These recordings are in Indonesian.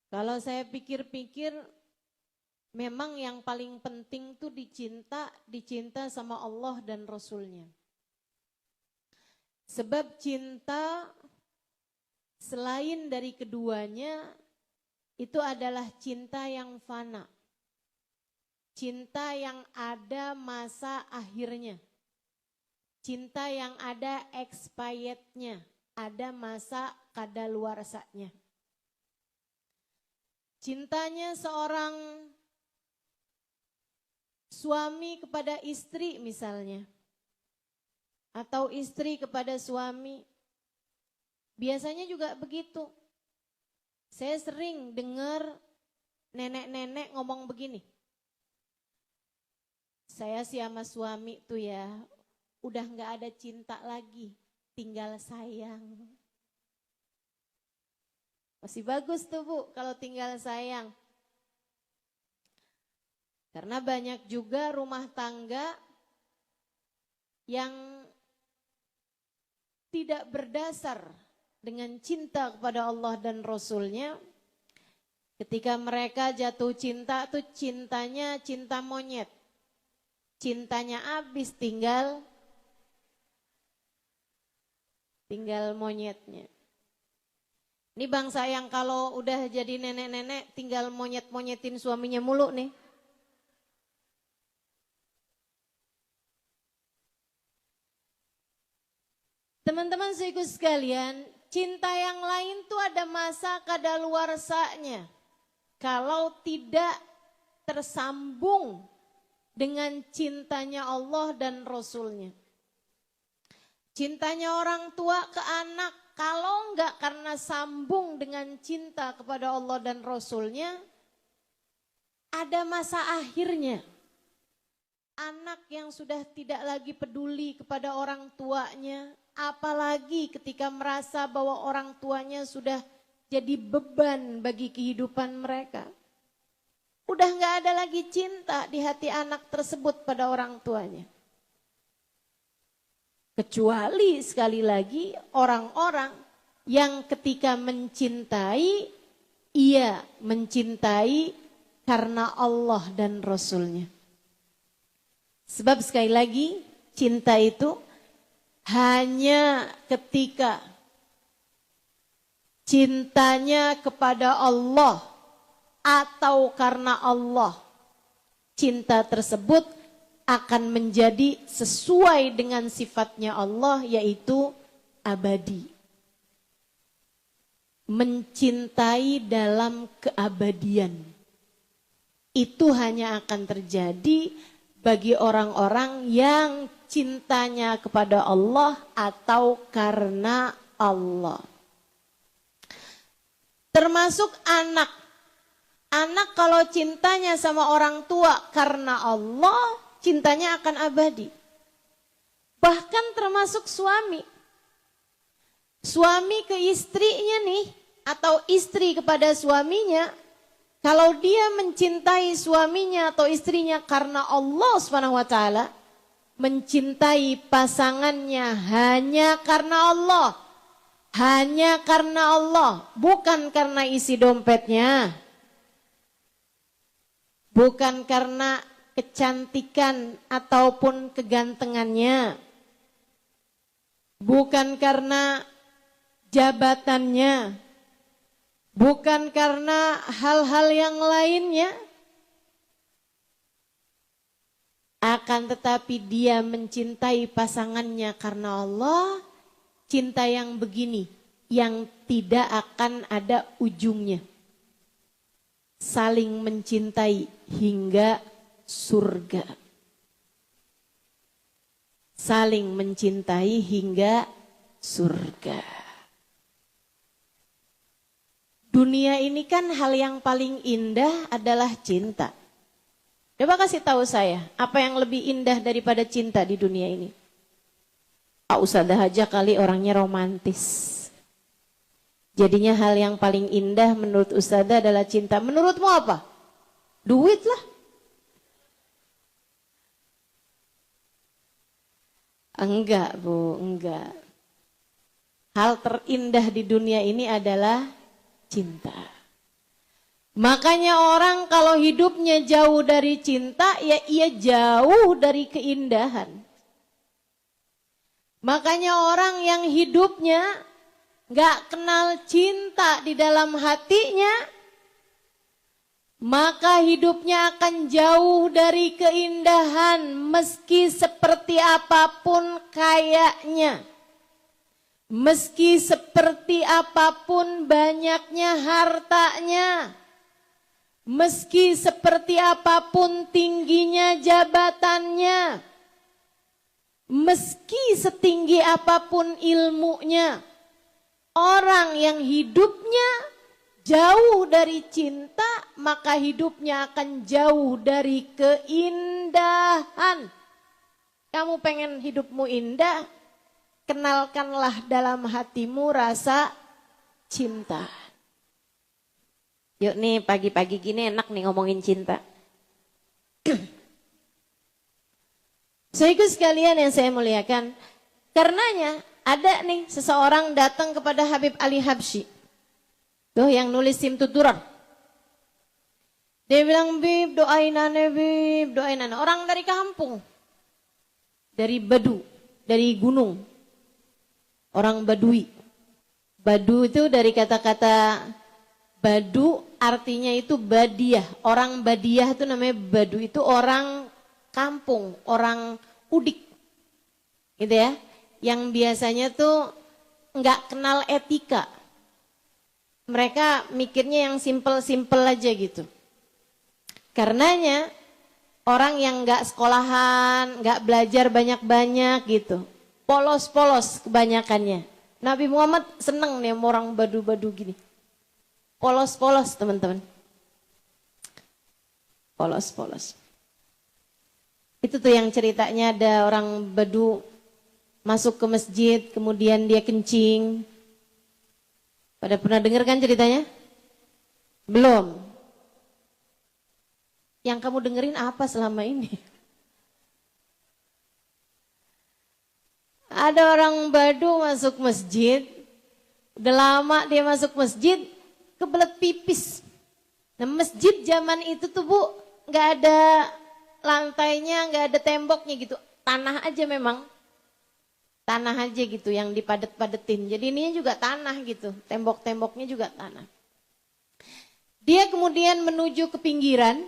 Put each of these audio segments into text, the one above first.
Kalau saya pikir-pikir, memang yang paling penting tuh dicinta sama Allah dan Rasulnya. Sebab cinta selain dari keduanya, itu adalah cinta yang fana. Cinta yang ada masa akhirnya. Cinta yang ada expirednya, ada masa kadaluarsanya. Cintanya seorang suami kepada istri misalnya, atau istri kepada suami, biasanya juga begitu. Saya sering dengar nenek-nenek ngomong begini, saya sih sama suami tuh ya, udah gak ada cinta lagi, tinggal sayang. Masih bagus tuh Bu kalau tinggal sayang. Karena banyak juga rumah tangga yang tidak berdasar dengan cinta kepada Allah dan Rasulnya. Ketika mereka jatuh cinta tuh cintanya cinta monyet. Cintanya habis tinggal monyetnya. Ini bangsa yang kalau udah jadi nenek-nenek tinggal monyet-monyetin suaminya mulu nih. Teman-teman seiku sekalian, cinta yang lain tuh ada masa kadaluarsanya. Kalau tidak tersambung dengan cintanya Allah dan Rasulnya. Cintanya orang tua ke anak, kalau enggak karena sambung dengan cinta kepada Allah dan Rasulnya, ada masa akhirnya. Anak yang sudah tidak lagi peduli kepada orang tuanya, apalagi ketika merasa bahwa orang tuanya sudah jadi beban bagi kehidupan mereka. Udah enggak ada lagi cinta di hati anak tersebut pada orang tuanya. Kecuali sekali lagi orang-orang yang ketika mencintai, ia mencintai karena Allah dan Rasulnya. Sebab sekali lagi cinta itu hanya ketika cintanya kepada Allah atau karena Allah, cinta tersebut akan menjadi sesuai dengan sifatnya Allah, yaitu abadi. Mencintai dalam keabadian. Itu hanya akan terjadi bagi orang-orang yang cintanya kepada Allah atau karena Allah. Termasuk anak. Anak kalau cintanya sama orang tua karena Allah, cintanya akan abadi. Bahkan termasuk suami. Suami ke istrinya nih, atau istri kepada suaminya, kalau dia mencintai suaminya atau istrinya karena Allah SWT, mencintai pasangannya hanya karena Allah. Hanya karena Allah, bukan karena isi dompetnya. Bukan karena kecantikan ataupun kegantengannya. Bukan karena jabatannya. Bukan karena hal-hal yang lainnya. Akan tetapi dia mencintai pasangannya karena Allah. Cinta yang begini, yang tidak akan ada ujungnya. Saling mencintai hingga surga. Saling mencintai hingga surga. Dunia ini kan hal yang paling indah adalah cinta. Coba kasih tahu saya, apa yang lebih indah daripada cinta di dunia ini? Pak Ustadzah aja kali orangnya romantis. Jadinya hal yang paling indah menurut Ustadzah adalah cinta. Menurutmu apa? Duit lah. Enggak Bu, enggak. Hal terindah di dunia ini adalah cinta. Makanya orang kalau hidupnya jauh dari cinta, ya ia jauh dari keindahan. Makanya orang yang hidupnya gak kenal cinta di dalam hatinya, maka hidupnya akan jauh dari keindahan meski seperti apapun kayanya. Meski seperti apapun banyaknya hartanya. Meski seperti apapun tingginya jabatannya. Meski setinggi apapun ilmunya. Orang yang hidupnya jauh dari cinta, maka hidupnya akan jauh dari keindahan. Kamu pengen hidupmu indah? Kenalkanlah dalam hatimu rasa cinta. Yuk nih pagi-pagi gini enak nih ngomongin cinta. Saudaraku sekalian yang saya muliakan, karenanya ada nih seseorang datang kepada Habib Ali Habsyi. Tuh yang nulis Simtud Durar. Dia bilang, Bib doain aneh Bib, doain aneh. Orang dari kampung. Dari Badu, dari gunung. Orang Badui. Badu itu dari kata-kata Badu artinya itu badiah. Orang badiah itu namanya Badu. Itu orang kampung, orang udik. Gitu ya. Yang biasanya tuh nggak kenal etika. Mereka mikirnya yang simple-simple aja gitu. Karenanya orang yang nggak sekolahan, nggak belajar banyak-banyak gitu. Polos-polos kebanyakannya. Nabi Muhammad seneng nih sama orang badu-badu gini. Polos-polos teman-teman. Polos-polos. Itu tuh yang ceritanya ada orang badu masuk ke masjid, kemudian dia kencing. Pada pernah dengar kan ceritanya? Belum. Yang kamu dengerin apa selama ini? Ada orang Badu masuk masjid, udah lama dia masuk masjid, kebelet pipis. Nah masjid zaman itu tuh Bu, gak ada lantainya, gak ada temboknya gitu. Tanah aja memang. Tanah aja gitu yang dipadet-padetin. Jadi ini juga tanah gitu, tembok-temboknya juga tanah. Dia kemudian menuju ke pinggiran,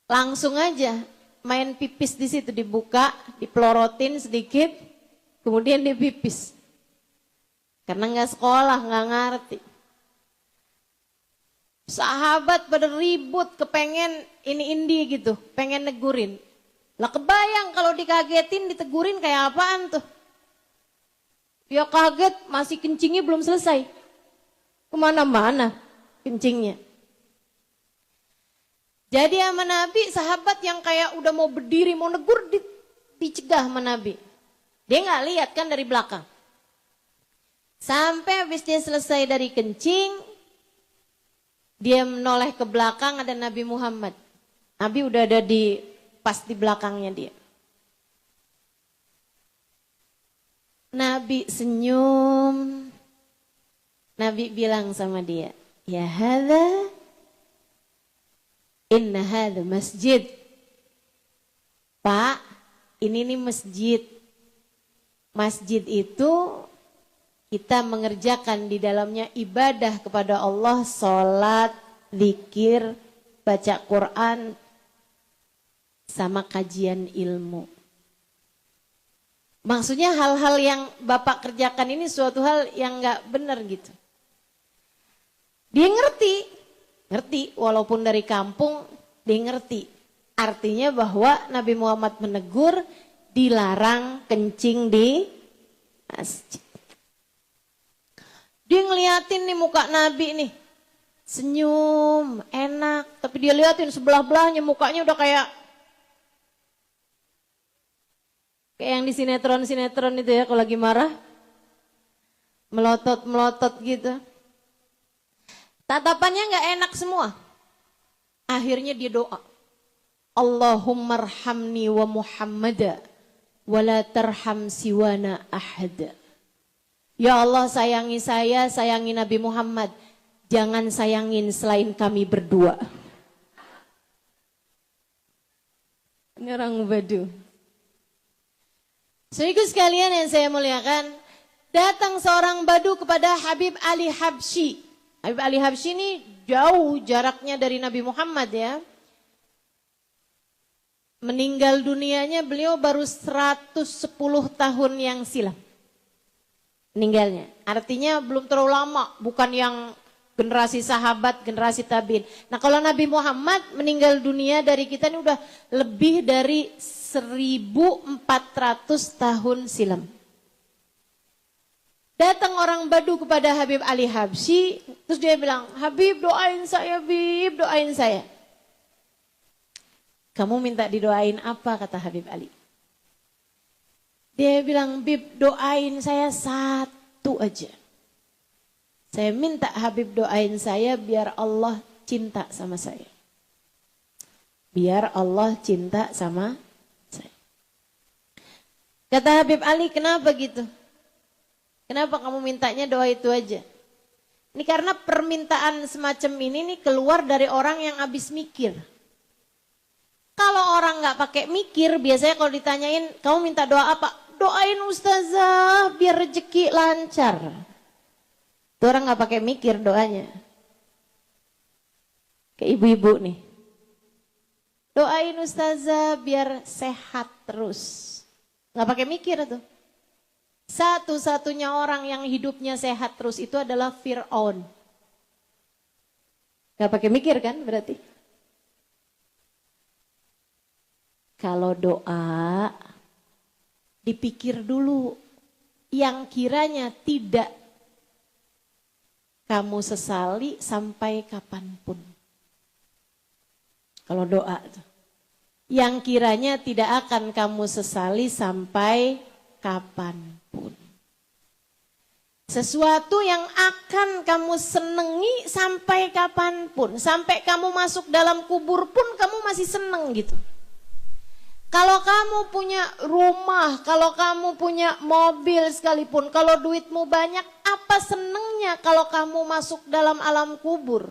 langsung aja main pipis di situ, dibuka, dipelorotin sedikit, kemudian dia pipis. Karena nggak sekolah, nggak ngerti. Sahabat pada ribut, kepengen ini gitu, pengen negurin. Lah kebayang kalau dikagetin, ditegurin kayak apaan tuh? Dia kaget, masih kencingnya belum selesai. Kemana-mana kencingnya. Jadi sama Nabi, sahabat yang kayak udah mau berdiri, mau negur, dicegah sama Nabi. Dia nggak lihat kan dari belakang. Sampai habis dia selesai dari kencing, dia menoleh ke belakang, ada Nabi Muhammad. Nabi udah ada pas di belakangnya dia. Nabi senyum. Nabi bilang sama dia, ya hadza inna hadza masjid. Pak, ini nih masjid. Masjid itu kita mengerjakan di dalamnya ibadah kepada Allah, sholat, zikir, baca Quran, sama kajian ilmu. Maksudnya hal-hal yang Bapak kerjakan ini suatu hal yang gak benar gitu. Dia ngerti walaupun dari kampung, dia ngerti. Artinya bahwa Nabi Muhammad menegur, dilarang kencing di masjid. Dia ngeliatin nih muka Nabi nih, senyum, enak. Tapi dia liatin sebelah-belahnya mukanya udah kayak yang di sinetron-sinetron itu ya, kalau lagi marah. Melotot-melotot gitu. Tatapannya gak enak semua. Akhirnya dia doa. Allahumma arhamni wa Muhammada wa la tarham siwana ahada. Ya Allah sayangi saya, sayangi Nabi Muhammad. jangan sayangin selain kami berdua. Ini orang Badu. Saudaraku sekalian yang saya muliakan, datang seorang Badu kepada Habib Ali Habsyi. Habib Ali Habsyi ini jauh jaraknya dari Nabi Muhammad ya. Meninggal dunianya beliau baru 110 tahun yang silam. Meninggalnya. Artinya belum terlalu lama, bukan yang generasi sahabat, generasi tabiin. Nah kalau Nabi Muhammad meninggal dunia dari kita ini udah lebih dari 1400 tahun silam. Datang orang Badu kepada Habib Ali Habsyi, terus dia bilang, Habib doain saya, Habib doain saya. Kamu minta didoain apa, kata Habib Ali? Dia bilang, Habib doain saya satu aja. Saya minta Habib doain saya biar Allah cinta sama saya. Biar Allah cinta sama saya. Kata Habib Ali, kenapa gitu? Kenapa kamu mintanya doa itu aja? Ini karena permintaan semacam ini nih keluar dari orang yang habis mikir. Kalau orang nggak pakai mikir, biasanya kalau ditanyain, kamu minta doa apa? Doain ustazah biar rezeki lancar. Itu orang nggak pakai mikir doanya. Kayak ibu-ibu nih. Doain ustazah biar sehat terus. Nggak pakai mikir tuh. Satu-satunya orang yang hidupnya sehat terus itu adalah Fir'aun. Nggak pakai mikir kan berarti? Kalau doa, dipikir dulu yang kiranya tidak kamu sesali sampai kapanpun. Kalau doa, yang kiranya tidak akan kamu sesali sampai kapanpun. Sesuatu yang akan kamu senengi sampai kapanpun. Sampai kamu masuk dalam kubur pun kamu masih seneng gitu. Kalau kamu punya rumah, kalau kamu punya mobil sekalipun, kalau duitmu banyak, apa senengnya kalau kamu masuk dalam alam kubur?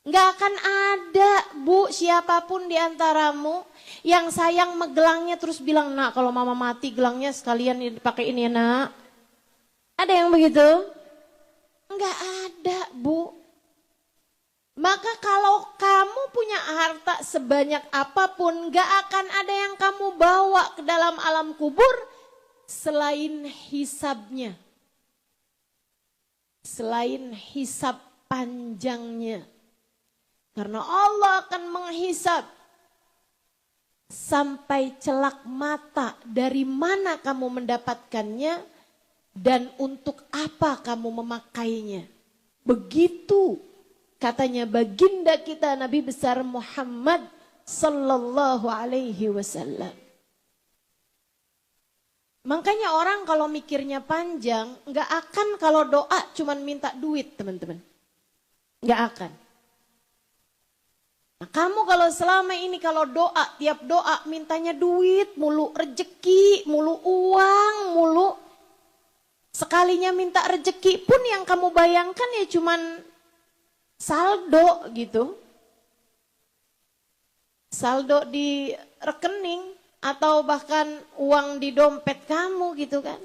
Nggak akan ada, Bu, siapapun di antaramu yang sayang megelangnya terus bilang, nak kalau mama mati gelangnya sekalian dipakai ini ya nak. Ada yang begitu? Nggak ada, Bu. Maka kalau kamu punya harta sebanyak apapun, gak akan ada yang kamu bawa ke dalam alam kubur selain hisabnya. Selain hisab panjangnya. Karena Allah akan menghisab sampai celak mata dari mana kamu mendapatkannya dan untuk apa kamu memakainya. Begitu katanya baginda kita Nabi besar Muhammad sallallahu alaihi wasallam. Makanya orang kalau mikirnya panjang, nggak akan kalau doa cuman minta duit teman-teman. Nggak akan. Nah, kamu kalau selama ini kalau doa, tiap doa mintanya duit, mulu rezeki, mulu uang, mulu. Sekalinya minta rezeki pun yang kamu bayangkan ya cuman saldo gitu. Saldo di rekening atau bahkan uang di dompet kamu gitu kan.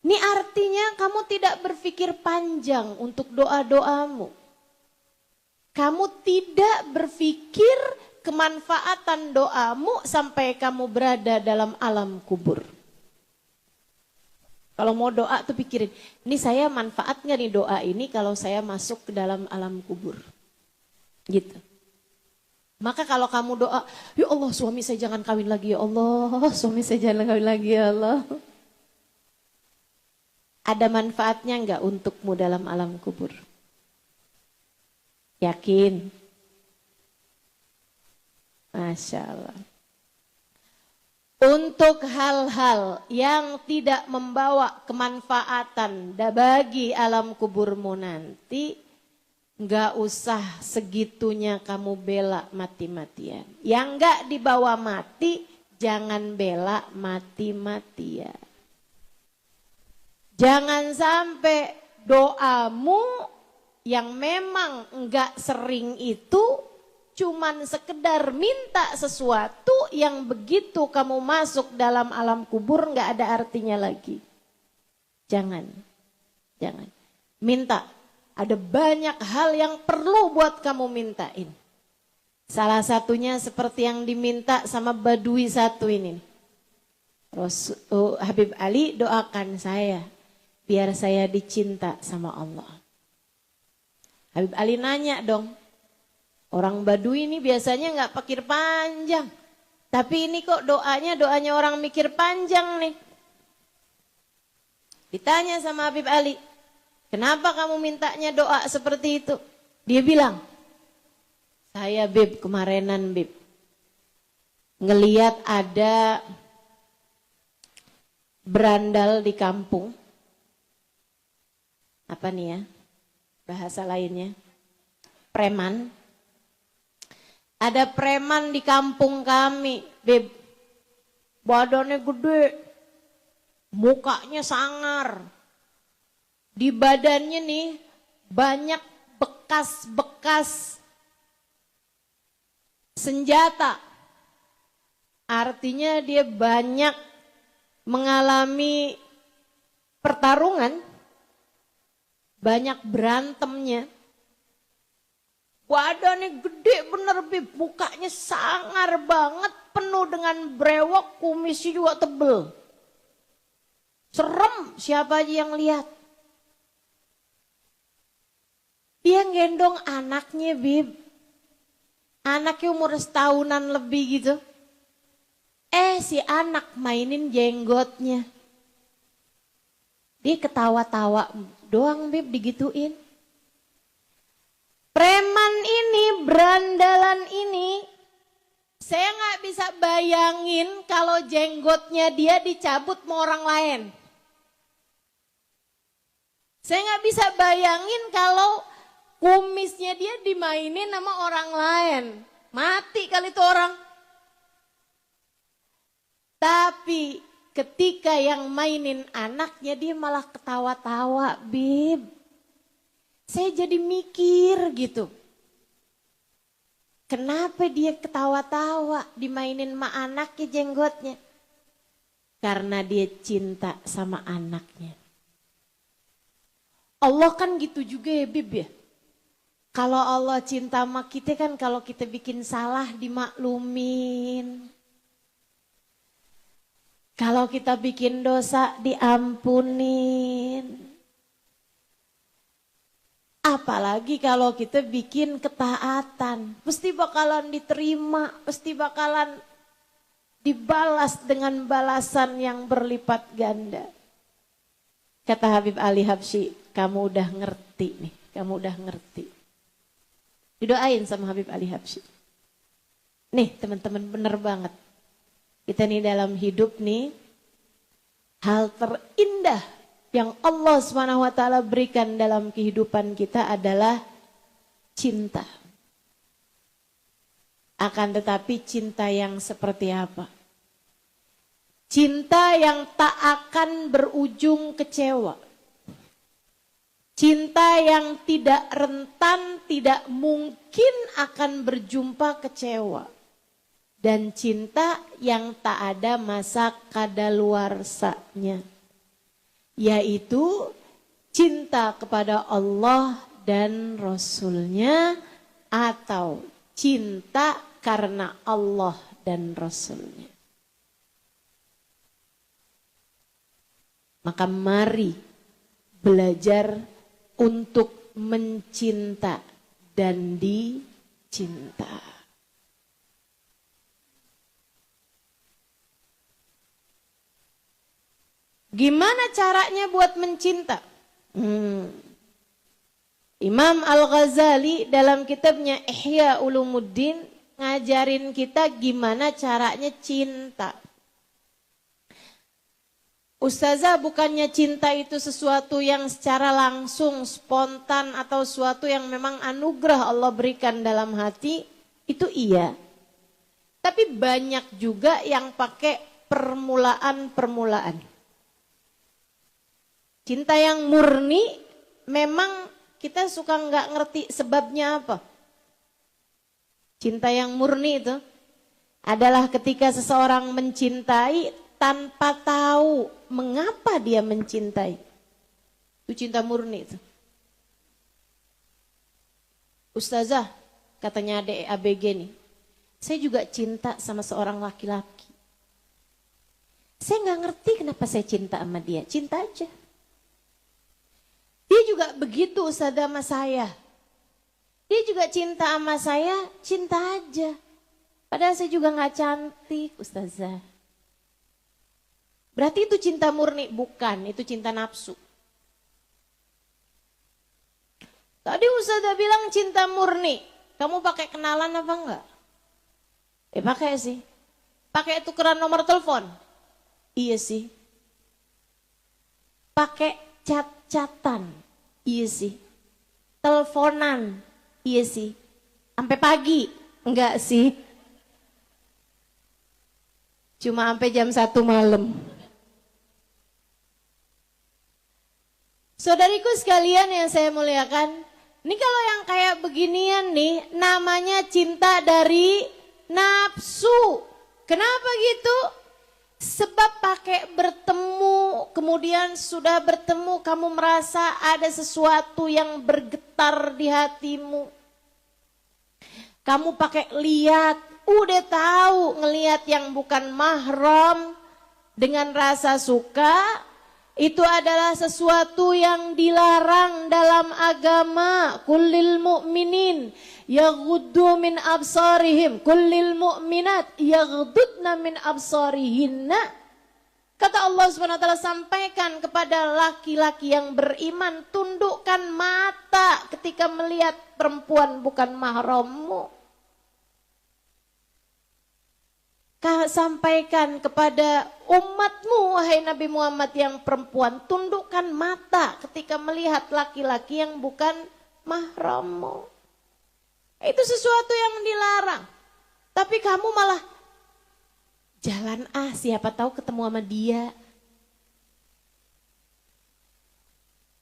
Ini artinya kamu tidak berpikir panjang untuk doa-doamu. Kamu tidak berpikir kemanfaatan doamu sampai kamu berada dalam alam kubur. Kalau mau doa tuh pikirin, ini saya manfaat gak nih doa ini kalau saya masuk ke dalam alam kubur. Gitu. Maka kalau kamu doa, ya Allah suami saya jangan kawin lagi ya Allah, suami saya jangan kawin lagi ya Allah. Ada manfaatnya gak untukmu dalam alam kubur? Yakin? Masya Allah. Untuk hal-hal yang tidak membawa kemanfaatan bagi alam kuburmu nanti, nggak usah segitunya kamu bela mati-matian. Yang nggak dibawa mati, jangan bela mati-matian. Jangan sampai doamu yang memang enggak sering itu cuman sekedar minta sesuatu yang begitu kamu masuk dalam alam kubur enggak ada artinya lagi. Jangan. Minta. Ada banyak hal yang perlu buat kamu mintain. Salah satunya seperti yang diminta sama Badui satu ini. Habib Ali, doakan saya biar saya dicinta sama Allah. Habib Ali nanya dong. Orang Badui ini biasanya nggak pikir panjang. Tapi ini kok doanya orang mikir panjang nih. Ditanya sama Habib Ali, kenapa kamu mintanya doa seperti itu? Dia bilang, saya Bib, kemarinan Bib, ngeliat ada berandal di kampung. Apa nih ya bahasa lainnya? Preman. Ada preman di kampung kami, Bib. Badannya gede, mukanya sangar. Di badannya nih banyak bekas-bekas senjata. Artinya dia banyak mengalami pertarungan, banyak berantemnya. Badannya gede bener Bib, mukanya sangar banget, penuh dengan brewok, kumisnya juga tebel. Serem siapa aja yang lihat. Dia gendong anaknya Bib. Anaknya umur setahunan lebih gitu. Si anak mainin jenggotnya. Dia ketawa-tawa doang Bib, digituin. Preman ini, berandalan ini, saya nggak bisa bayangin kalau jenggotnya dia dicabut sama orang lain. Saya nggak bisa bayangin kalau kumisnya dia dimainin sama orang lain. Mati kali itu orang. Tapi ketika yang mainin anaknya dia malah ketawa-tawa, Bib. Saya jadi mikir gitu. Kenapa dia ketawa-tawa dimainin sama anaknya jenggotnya? Karena dia cinta sama anaknya. Allah kan gitu juga ya Bib ya. Kalau Allah cinta sama kita kan kalau kita bikin salah dimaklumin. Kalau kita bikin dosa diampunin. Apalagi kalau kita bikin ketaatan, pasti bakalan diterima, pasti bakalan dibalas dengan balasan yang berlipat ganda. Kata Habib Ali Habsyi, kamu udah ngerti nih, kamu udah ngerti. Didoain sama Habib Ali Habsyi. Nih teman-teman, bener banget. Kita nih dalam hidup nih, hal terindah yang Allah SWT berikan dalam kehidupan kita adalah cinta. Akan tetapi cinta yang seperti apa? Cinta yang tak akan berujung kecewa. Cinta yang tidak rentan, tidak mungkin akan berjumpa kecewa. Dan cinta yang tak ada masa kadaluarsanya. Yaitu cinta kepada Allah dan Rasul-Nya atau cinta karena Allah dan Rasul-Nya. Maka mari belajar untuk mencinta dan dicinta. Gimana caranya buat mencinta? Imam Al-Ghazali dalam kitabnya Ihya Ulumuddin ngajarin kita gimana caranya cinta. Ustazah, bukannya cinta itu sesuatu yang secara langsung, spontan atau sesuatu yang memang anugerah Allah berikan dalam hati? Itu iya. Tapi banyak juga yang pakai permulaan-permulaan. Cinta yang murni memang kita suka nggak ngerti sebabnya apa. Cinta yang murni itu adalah ketika seseorang mencintai tanpa tahu mengapa dia mencintai. Itu cinta murni itu. Ustazah, katanya adik ABG nih, saya juga cinta sama seorang laki-laki. Saya nggak ngerti kenapa saya cinta sama dia, cinta aja. Dia juga begitu Ustazah sama saya. Dia juga cinta sama saya, cinta aja. Padahal saya juga nggak cantik Ustazah. Berarti itu cinta murni? Bukan, itu cinta nafsu. Tadi Ustazah bilang cinta murni. Kamu pakai kenalan apa enggak? Pakai sih. Pakai tukeran nomor telepon? Iya sih. Pakai cat-catan? Iya sih. Teleponan? Iya sih. Sampai pagi? Enggak sih. Cuma sampai jam 1 malam. Saudariku sekalian yang saya muliakan, ini kalau yang kayak beginian nih, namanya cinta dari nafsu. Kenapa gitu? Sebab pakai bertemu, kemudian sudah bertemu kamu merasa ada sesuatu yang bergetar di hatimu. Kamu pakai lihat, udah tahu ngelihat yang bukan mahram dengan rasa suka. Itu adalah sesuatu yang dilarang dalam agama. Kullil mu'minin yaghuddu min absarihim, kullil mu'minat yaghuddna min absarihinna. Kata Allah SWT, sampaikan kepada laki-laki yang beriman, tundukkan mata ketika melihat perempuan bukan mahrammu. Sampaikan kepada umatmu, wahai Nabi Muhammad yang perempuan, tundukkan mata ketika melihat laki-laki yang bukan mahrammu. Itu sesuatu yang dilarang. Tapi kamu malah jalan siapa tahu ketemu sama dia.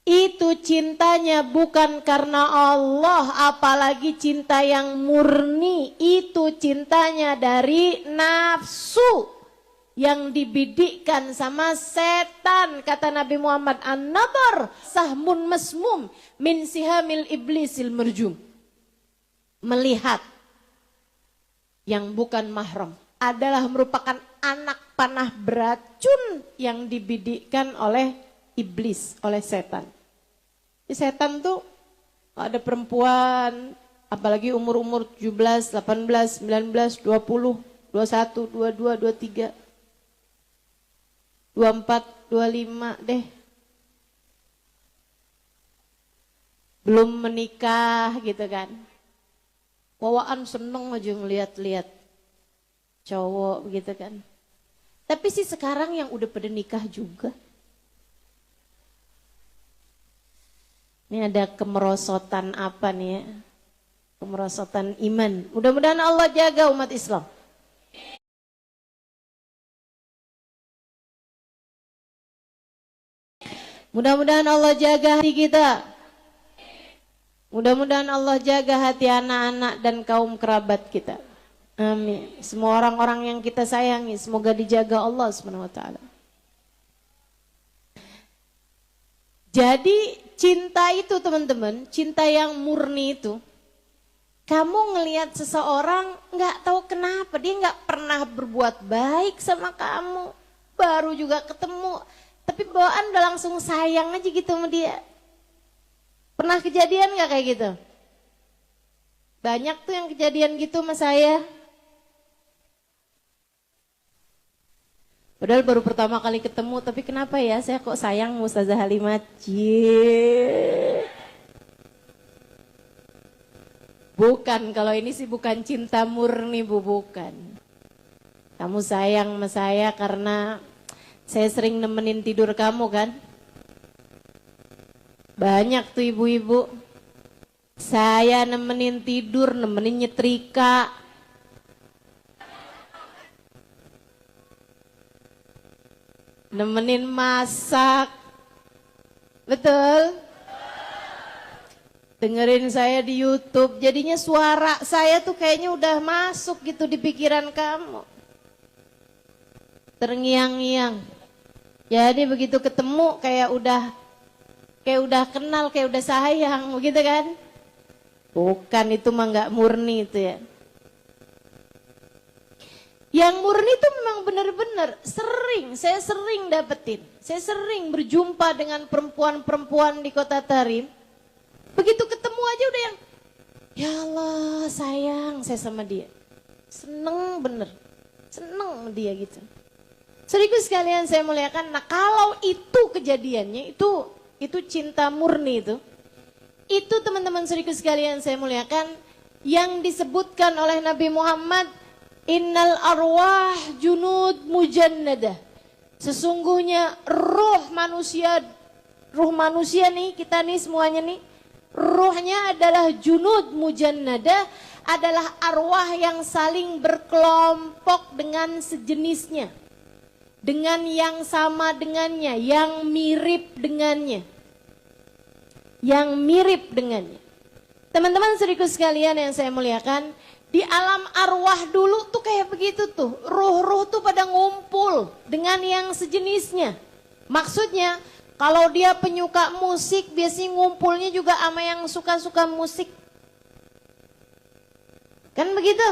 Itu cintanya bukan karena Allah, apalagi cinta yang murni. Itu cintanya dari nafsu yang dibidikkan sama setan. Kata Nabi Muhammad, an-nadhar sahmun masmum min sihamil iblisil merjum. Melihat yang bukan mahram adalah merupakan anak panah beracun yang dibidikkan oleh iblis, oleh setan. Setan tuh ada perempuan, apalagi umur-umur 17, 18, 19, 20, 21, 22, 23, 24, 25 deh. Belum menikah gitu kan. Bawaan seneng aja ngeliat-liat cowok gitu kan. Tapi sih sekarang yang udah pada nikah juga. Ini ada kemerosotan apa nih ya? Kemerosotan iman. Mudah-mudahan Allah jaga umat Islam. Mudah-mudahan Allah jaga hati kita. Mudah-mudahan Allah jaga hati anak-anak dan kaum kerabat kita. Amin. Semua orang-orang yang kita sayangi semoga dijaga Allah SWT. Jadi cinta itu teman-teman, cinta yang murni itu, kamu ngelihat seseorang nggak tahu kenapa dia nggak pernah berbuat baik sama kamu, baru juga ketemu, tapi bawaan udah langsung sayang aja gitu sama dia. Pernah kejadian nggak kayak gitu? Banyak tuh yang kejadian gitu sama saya. Padahal baru pertama kali ketemu, tapi kenapa ya saya kok sayang Ustazah Halimah? Bukan, kalau ini sih bukan cinta murni Bu, bukan. Kamu sayang sama saya karena saya sering nemenin tidur kamu kan? Banyak tuh ibu-ibu. Saya nemenin tidur, nemenin nyetrika. Nemenin masak. Betul? dengerin saya di YouTube. Jadinya suara saya tuh kayaknya udah masuk gitu di pikiran kamu. Terngiang-ngiang. Jadi begitu ketemu kayak udah kenal, kayak udah sayang, begitu kan? Bukan, itu mah nggak murni itu ya. Yang murni itu memang benar-benar saya sering dapetin. Saya sering berjumpa dengan perempuan-perempuan di Kota Tarim. Begitu ketemu aja udah yang, ya Allah sayang saya sama dia. Seneng bener, seneng sama dia gitu. Saudaraku sekalian saya muliakan, nah kalau itu kejadiannya, itu cinta murni itu teman-teman saudaraku sekalian saya muliakan, yang disebutkan oleh Nabi Muhammad, innal arwah junud mujannadah. Sesungguhnya ruh manusia nih, kita nih semuanya nih, ruhnya adalah junud mujannadah, adalah arwah yang saling berkelompok dengan sejenisnya, dengan yang sama dengannya, yang mirip dengannya. Teman-teman saudaraku sekalian yang saya muliakan, di alam arwah dulu tuh kayak begitu tuh. Ruh-ruh tuh pada ngumpul dengan yang sejenisnya. Maksudnya kalau dia penyuka musik, biasanya ngumpulnya juga sama yang suka-suka musik. Kan begitu?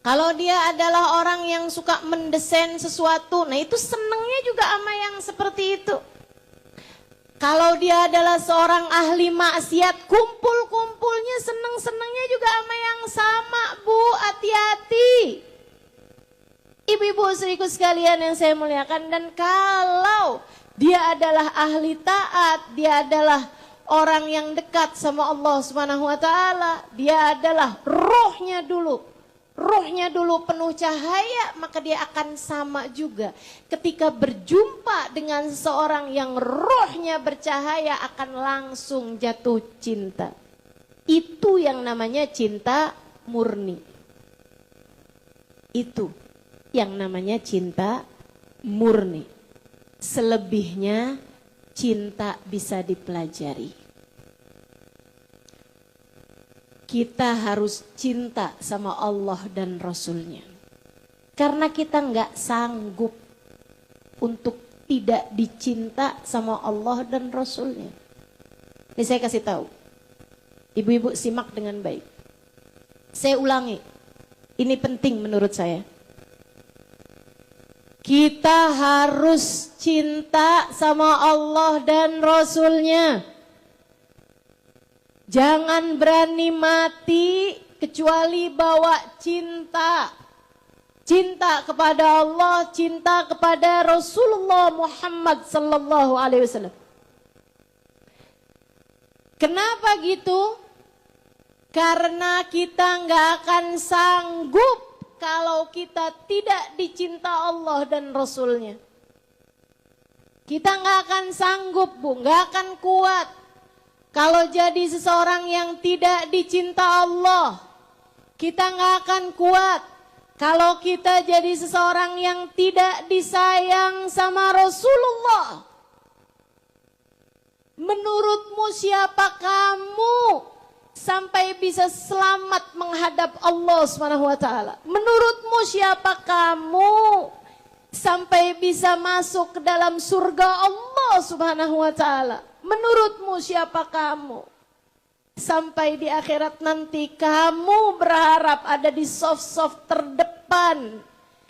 Kalau dia adalah orang yang suka mendesain sesuatu, nah itu senengnya juga sama yang seperti itu. Kalau dia adalah seorang ahli maksiat, kumpul-kumpulnya seneng-senengnya juga sama yang sama, Bu, hati-hati. Ibu-ibu saudaraku sekalian yang saya muliakan, dan kalau dia adalah ahli taat, dia adalah orang yang dekat sama Allah Subhanahu wa taala, dia adalah rohnya dulu penuh cahaya, maka dia akan sama juga. Ketika berjumpa dengan seseorang yang rohnya bercahaya, akan langsung jatuh cinta. Itu yang namanya cinta murni. Itu yang namanya cinta murni. Selebihnya cinta bisa dipelajari. Kita harus cinta sama Allah dan Rasulnya. Karena kita nggak sanggup untuk tidak dicinta sama Allah dan Rasulnya. Ini saya kasih tahu. Ibu-ibu simak dengan baik. Saya ulangi. Ini penting menurut saya. Kita harus cinta sama Allah dan Rasulnya. Jangan berani mati kecuali bawa cinta. Cinta kepada Allah, cinta kepada Rasulullah Muhammad sallallahu alaihi wasallam. Kenapa gitu? Karena kita nggak akan sanggup kalau kita tidak dicinta Allah dan Rasulnya. Kita nggak akan sanggup, Bu, nggak akan kuat. Kalau jadi seseorang yang tidak dicinta Allah, kita nggak akan kuat. Kalau kita jadi seseorang yang tidak disayang sama Rasulullah, menurutmu siapa kamu sampai bisa selamat menghadap Allah Subhanahu wa taala? Menurutmu siapa kamu sampai bisa masuk ke dalam surga Allah Subhanahu wa taala? Menurutmu siapa kamu? Sampai di akhirat nanti kamu berharap ada di soft-soft terdepan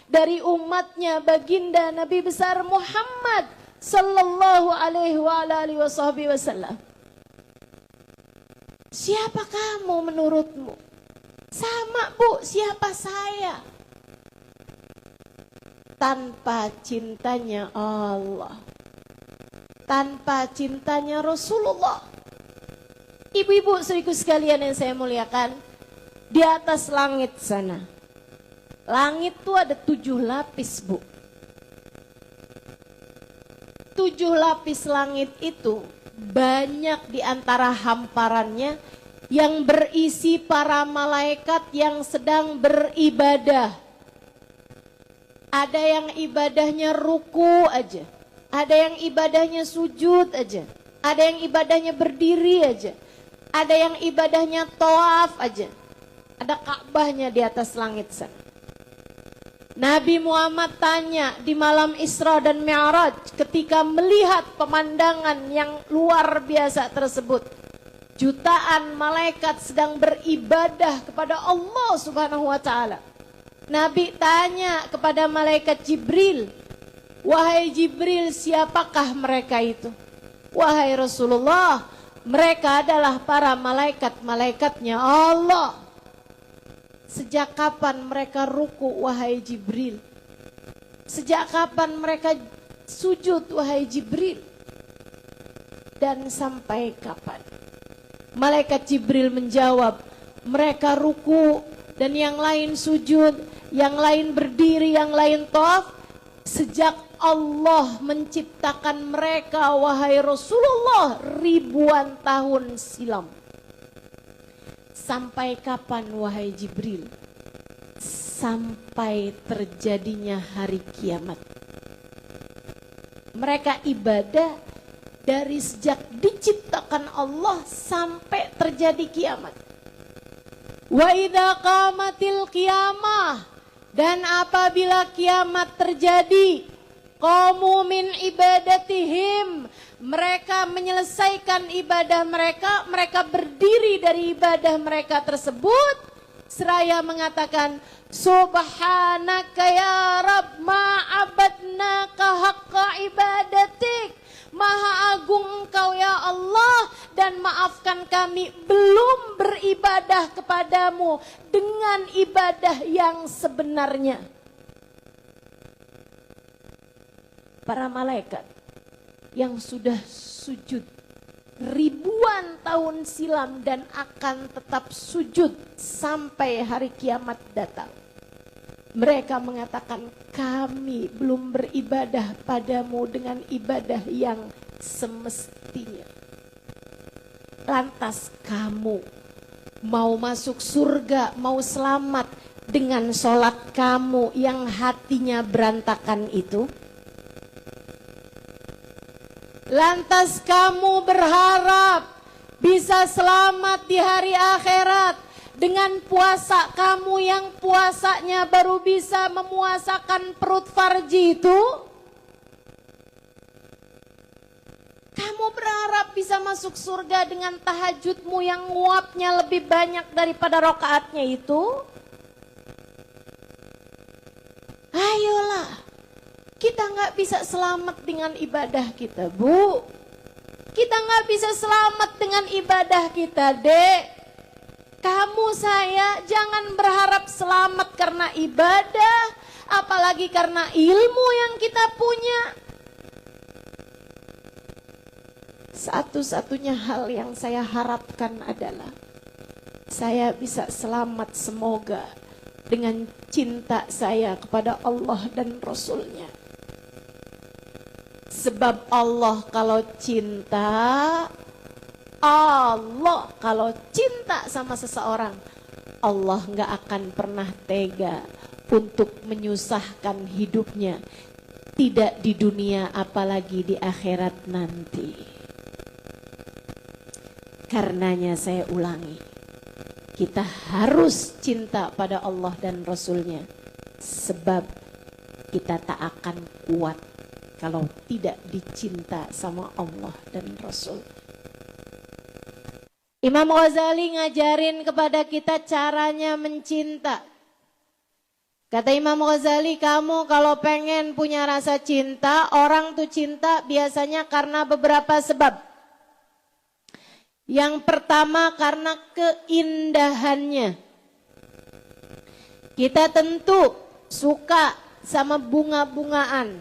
dari umatnya baginda Nabi besar Muhammad sallallahu alaihi wasallam. Siapa kamu menurutmu? Sama, Bu, siapa saya? Tanpa cintanya Allah, tanpa cintanya Rasulullah. Ibu-ibu saudaraku sekalian yang saya muliakan, di atas langit sana, langit itu ada 7 lapis, Bu. 7 lapis langit itu banyak di antara hamparannya yang berisi para malaikat yang sedang beribadah. Ada yang ibadahnya ruku aja, ada yang ibadahnya sujud aja, ada yang ibadahnya berdiri aja. Ada yang ibadahnya tawaf aja. Ada Ka'bahnya di atas langit sana. Nabi Muhammad tanya di malam Isra dan Mi'raj ketika melihat pemandangan yang luar biasa tersebut. Jutaan malaikat sedang beribadah kepada Allah Subhanahu wa taala. Nabi tanya kepada malaikat Jibril, "Wahai Jibril, siapakah mereka itu?" "Wahai Rasulullah, mereka adalah para malaikat-malaikatnya Allah." "Sejak kapan mereka ruku, wahai Jibril? Sejak kapan mereka sujud, wahai Jibril? Dan sampai kapan?" Malaikat Jibril menjawab, "Mereka ruku dan yang lain sujud, yang lain berdiri, yang lain tawaf sejak Allah menciptakan mereka, wahai Rasulullah, ribuan tahun silam." "Sampai kapan, wahai Jibril?" "Sampai terjadinya hari kiamat." Mereka ibadah dari sejak diciptakan Allah sampai terjadi kiamat. "Wa idza qamatil qiyamah," dan apabila kiamat terjadi, qamu min ibadatihim, mereka menyelesaikan ibadah mereka, mereka berdiri dari ibadah mereka tersebut seraya mengatakan, "Subhanaka ya Rabb, ma abadnaka haqqa ibadatik." Maha agung Engkau ya Allah, dan maafkan kami belum beribadah kepadamu dengan ibadah yang sebenarnya. Para malaikat yang sudah sujud ribuan tahun silam dan akan tetap sujud sampai hari kiamat datang, mereka mengatakan, "Kami belum beribadah padamu dengan ibadah yang semestinya." Lantas kamu mau masuk surga, mau selamat dengan sholat kamu yang hatinya berantakan itu? Lantas kamu berharap bisa selamat di hari akhirat dengan puasa kamu yang puasanya baru bisa memuasakan perut farji itu? Kamu berharap bisa masuk surga dengan tahajudmu yang nguapnya lebih banyak daripada rokaatnya itu? Ayolah, kita nggak bisa selamat dengan ibadah kita, Bu. Kita nggak bisa selamat dengan ibadah kita, Dek. Kamu, saya, jangan berharap selamat karena ibadah, apalagi karena ilmu yang kita punya. Satu-satunya hal yang saya harapkan adalah saya bisa selamat, semoga, dengan cinta saya kepada Allah dan Rasul-Nya. Sebab Allah kalau cinta, Allah kalau cinta sama seseorang, Allah nggak akan pernah tega untuk menyusahkan hidupnya, tidak di dunia apalagi di akhirat nanti. Karenanya saya ulangi, kita harus cinta pada Allah dan Rasul-Nya, sebab kita tak akan kuat kalau tidak dicinta sama Allah dan Rasul. Imam Ghazali ngajarin kepada kita caranya mencinta. Kata Imam Ghazali, kamu kalau pengen punya rasa cinta, orang tuh cinta biasanya karena beberapa sebab. Yang pertama karena keindahannya. Kita tentu suka sama bunga-bungaan.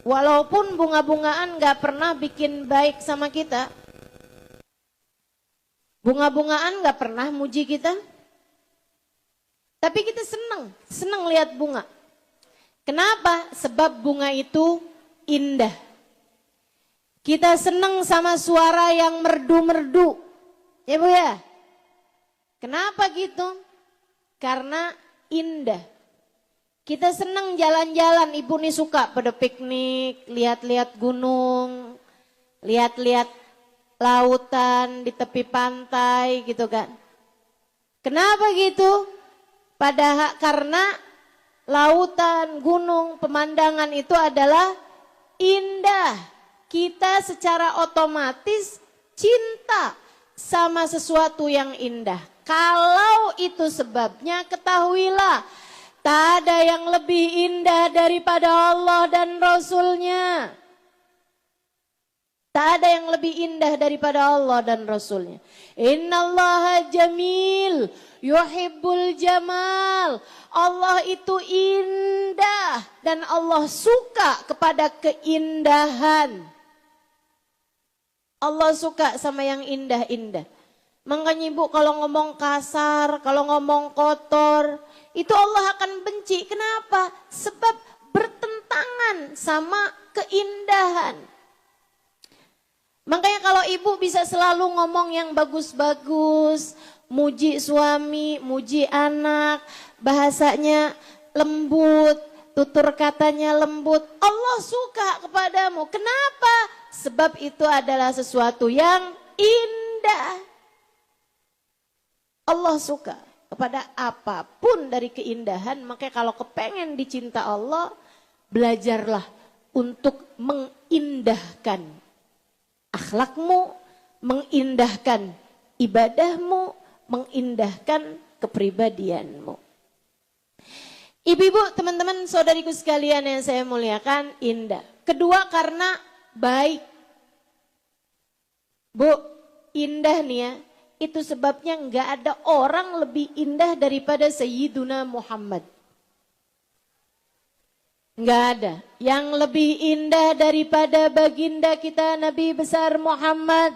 Walaupun bunga-bungaan gak pernah bikin baik sama kita. Bunga-bungaan gak pernah muji kita. Tapi kita senang lihat bunga. Kenapa? Sebab bunga itu indah. Kita senang sama suara yang merdu-merdu. Ya Bu ya? Kenapa gitu? Karena indah. Kita senang jalan-jalan, Ibu nih suka pada piknik, lihat-lihat gunung, lihat-lihat lautan, di tepi pantai gitu kan. Kenapa gitu? Padahal karena lautan, gunung, pemandangan itu adalah indah. Kita secara otomatis cinta sama sesuatu yang indah. Kalau itu sebabnya, ketahuilah tak ada yang lebih indah daripada Allah dan Rasul-Nya. Tak ada yang lebih indah daripada Allah dan Rasul-Nya. Innallaha jamil, yuhibbul jamal. Allah itu indah dan Allah suka kepada keindahan. Allah suka sama yang indah-indah. Makanya Ibu kalau ngomong kasar, kalau ngomong kotor, itu Allah akan benci. Kenapa? Sebab bertentangan sama keindahan. Makanya kalau ibu bisa selalu ngomong yang bagus-bagus, muji suami, muji anak, bahasanya lembut, tutur katanya lembut, Allah suka kepadamu. Kenapa? Sebab itu adalah sesuatu yang indah. Allah suka kepada apapun dari keindahan. Makanya kalau kepengen dicinta Allah, belajarlah untuk mengindahkan akhlakmu, mengindahkan ibadahmu, mengindahkan kepribadianmu. Ibu-ibu, teman-teman, saudariku sekalian yang saya muliakan, indah. Kedua, karena baik. Bu, indah nih ya. Itu sebabnya enggak ada orang lebih indah daripada Sayyiduna Muhammad. Enggak ada yang lebih indah daripada baginda kita Nabi besar Muhammad.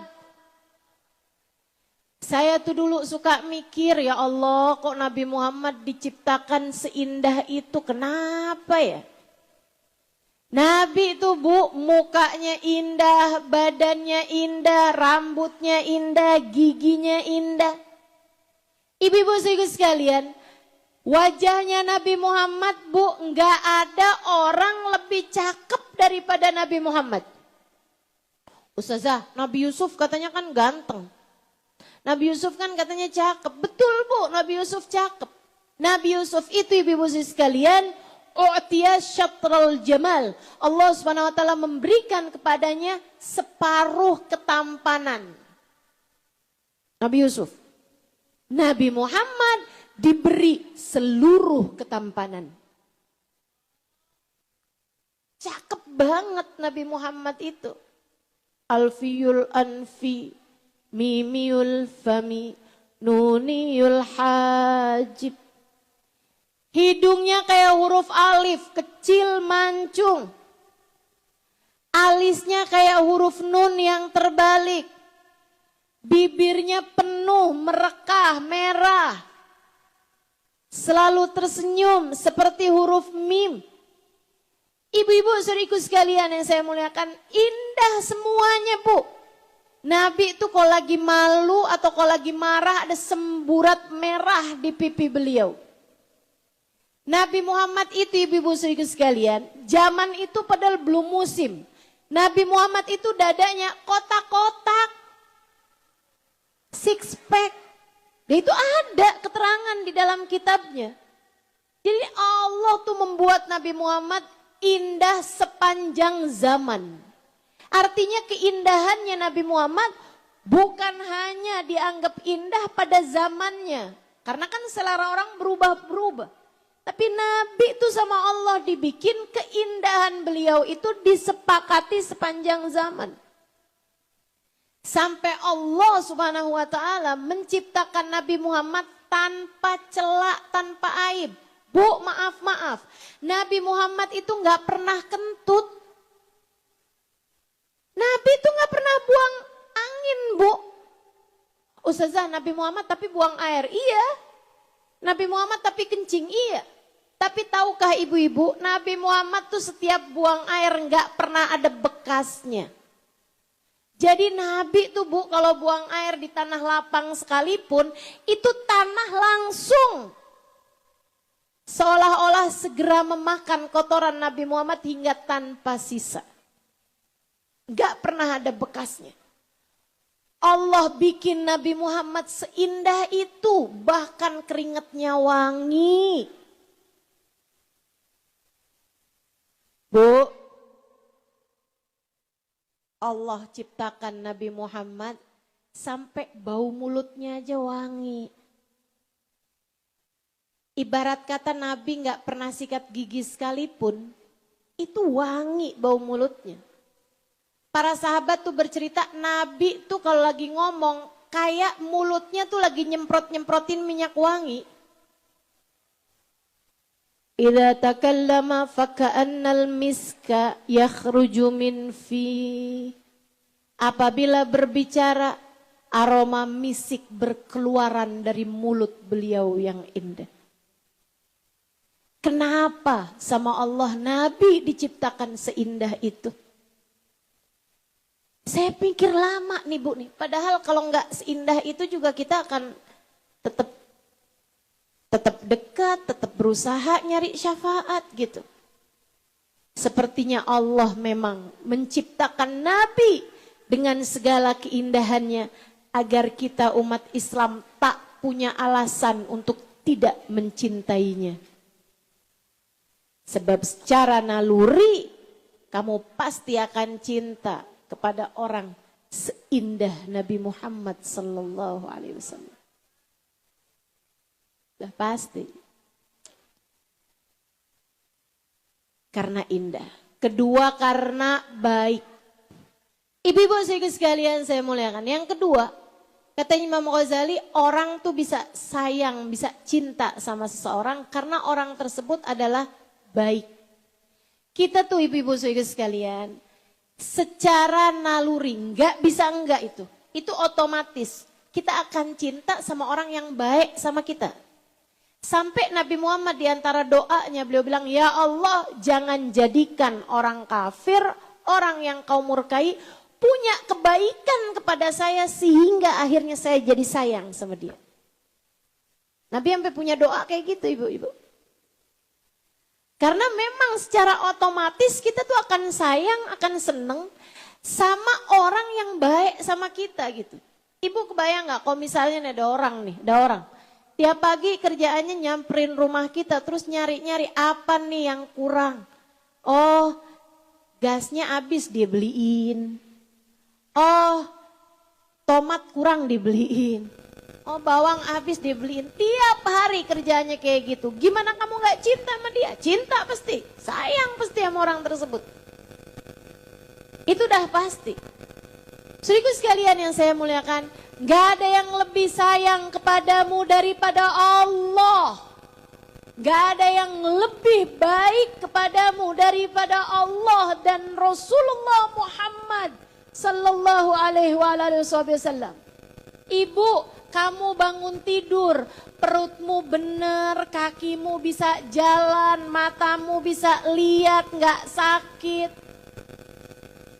Saya tuh dulu suka mikir, ya Allah, kok Nabi Muhammad diciptakan seindah itu, kenapa ya? Nabi itu Bu, mukanya indah, badannya indah, rambutnya indah, giginya indah. Ibu-ibu sekalian, wajahnya Nabi Muhammad Bu, enggak ada orang lebih cakep daripada Nabi Muhammad. Ustazah, Nabi Yusuf katanya kan ganteng. Nabi Yusuf kan katanya cakep. Betul Bu, Nabi Yusuf cakep. Nabi Yusuf itu ibu-ibu sekalian, u'tiya syatral jamal. Allah Subhanahu wa taala memberikan kepadanya separuh ketampanan. Nabi Yusuf. Nabi Muhammad diberi seluruh ketampanan. Cakep banget Nabi Muhammad itu. Alfiyul anfi, mimiul fami, nuniyul hajib. Hidungnya kayak huruf alif, kecil mancung. Alisnya kayak huruf nun yang terbalik. Bibirnya penuh, merekah, merah. Selalu tersenyum seperti huruf mim. Ibu-ibu saudariku sekalian yang saya muliakan, indah semuanya Bu. Nabi itu kalau lagi malu atau kalau lagi marah ada semburat merah di pipi beliau. Nabi Muhammad itu ibu-ibu saudariku sekalian, zaman itu padahal belum musim. Nabi Muhammad itu dadanya kotak-kotak, six pack. Dan itu ada keterangan di dalam kitabnya. Jadi Allah tuh membuat Nabi Muhammad indah sepanjang zaman. Artinya keindahannya Nabi Muhammad bukan hanya dianggap indah pada zamannya. Karena kan selera orang berubah-berubah. Tapi Nabi itu sama Allah dibikin keindahan beliau itu disepakati sepanjang zaman. Sampai Allah Subhanahu wa taala menciptakan Nabi Muhammad tanpa celak, tanpa aib. Bu, maaf. Nabi Muhammad itu enggak pernah kentut. Nabi itu enggak pernah buang angin, Bu. Ustazah, Nabi Muhammad tapi buang air. Iya. Nabi Muhammad tapi kencing. Iya. Tapi tahukah ibu-ibu, Nabi Muhammad tuh setiap buang air enggak pernah ada bekasnya. Jadi Nabi tuh Bu, kalau buang air di tanah lapang sekalipun, itu tanah langsung. Seolah-olah segera memakan kotoran Nabi Muhammad hingga tanpa sisa. Enggak pernah ada bekasnya. Allah bikin Nabi Muhammad seindah itu, bahkan keringatnya wangi. Bu, Allah ciptakan Nabi Muhammad sampai bau mulutnya aja wangi. Ibarat kata Nabi gak pernah sikat gigi sekalipun, itu wangi bau mulutnya. Para sahabat tuh bercerita, Nabi tuh kalau lagi ngomong, kayak mulutnya tuh lagi nyemprot-nyemprotin minyak wangi. Idza takallama faka'annal miska yakhruju min fi. Apabila berbicara, aroma misik berkeluaran dari mulut beliau yang indah. Kenapa sama Allah Nabi diciptakan seindah itu? Saya pikir lama nih Bu nih. Padahal kalau nggak seindah itu juga kita akan tetap dekat, tetap berusaha nyari syafaat gitu. Sepertinya Allah memang menciptakan Nabi dengan segala keindahannya agar kita umat Islam tak punya alasan untuk tidak mencintainya. Sebab secara naluri kamu pasti akan cinta kepada orang seindah Nabi Muhammad sallallahu alaihi wasallam. Sudah pasti. Karena indah. Kedua karena baik. Ibu-ibu sekalian saya muliakan. Yang kedua, katanya Imam Ghazali, orang tuh bisa sayang, bisa cinta sama seseorang karena orang tersebut adalah baik. Kita tuh ibu-ibu sekalian, secara naluri nggak bisa enggak itu. Itu otomatis. Kita akan cinta sama orang yang baik sama kita. Sampai Nabi Muhammad diantara doanya beliau bilang, ya Allah jangan jadikan orang kafir, orang yang kau murkai punya kebaikan kepada saya sehingga akhirnya saya jadi sayang sama dia. Nabi sampai punya doa kayak gitu ibu-ibu. Karena memang secara otomatis kita tuh akan sayang, akan seneng sama orang yang baik sama kita gitu. Ibu kebayang gak kalau misalnya ada orang. Tiap pagi kerjaannya nyamperin rumah kita terus nyari-nyari apa nih yang kurang. Oh gasnya habis dia beliin. Oh tomat kurang dibeliin. Oh bawang habis dibeliin. Tiap hari kerjanya kayak gitu. Gimana kamu gak cinta sama dia? Cinta pasti. Sayang pasti sama orang tersebut. Itu udah pasti. Saudaraku sekalian yang saya muliakan. Gak ada yang lebih sayang kepadamu daripada Allah. Gak ada yang lebih baik kepadamu daripada Allah dan Rasulullah Muhammad sallallahu alaihi wasallam. Ibu, kamu bangun tidur, perutmu bener, kakimu bisa jalan, matamu bisa lihat, gak sakit.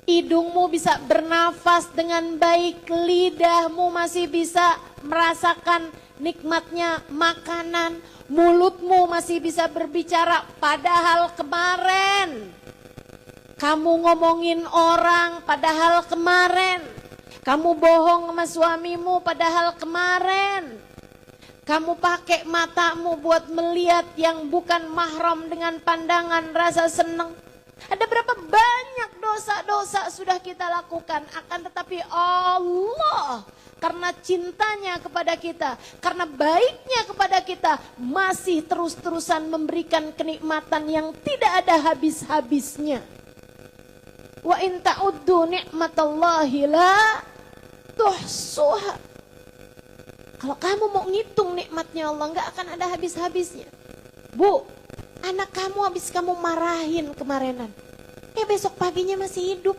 Hidungmu bisa bernafas dengan baik, lidahmu masih bisa merasakan nikmatnya makanan, mulutmu masih bisa berbicara. Padahal kemarin kamu ngomongin orang, padahal kemarin kamu bohong sama suamimu, padahal kemarin kamu pakai matamu buat melihat yang bukan mahram dengan pandangan rasa senang. Ada berapa banyak dosa-dosa sudah kita lakukan, akan tetapi Allah karena cintanya kepada kita, karena baiknya kepada kita, masih terus-terusan memberikan kenikmatan yang tidak ada habis-habisnya. Wa in ta'uddu ni'matallahi la tuhsuha. Kalau kamu mau ngitung nikmatnya Allah, nggak akan ada habis-habisnya. Bu, anak kamu habis kamu marahin kemarinan, besok paginya masih hidup.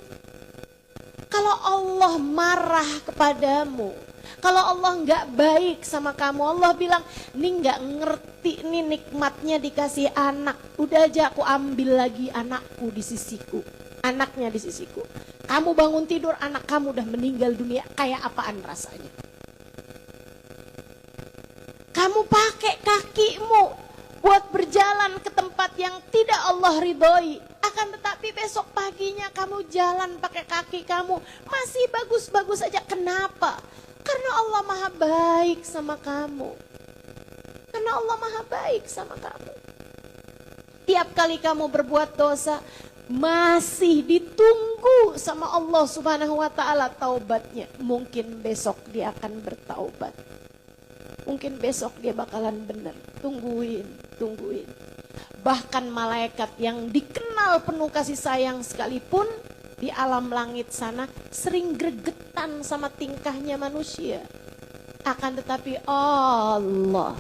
Kalau Allah marah kepadamu, kalau Allah nggak baik sama kamu, Allah bilang, nih nggak ngerti nih nikmatnya dikasih anak. Udah aja aku ambil lagi anakku di sisiku, anaknya di sisiku. Kamu bangun tidur, anak kamu udah meninggal dunia, kayak apaan rasanya? Kamu pakai kakimu buat berjalan ke tempat yang tidak Allah ridhoi, Akan tetapi besok paginya kamu jalan pakai kaki kamu masih bagus-bagus aja. Kenapa? Karena Allah maha baik sama kamu. Karena Allah maha baik sama kamu. Tiap kali kamu berbuat dosa, masih ditunggu sama Allah Subhanahu wa ta'ala taubatnya. Mungkin besok dia akan bertaubat. Mungkin besok dia bakalan benar. Tungguin. Bahkan malaikat yang dikenal penuh kasih sayang sekalipun di alam langit sana sering gregetan sama tingkahnya manusia. Akan tetapi Allah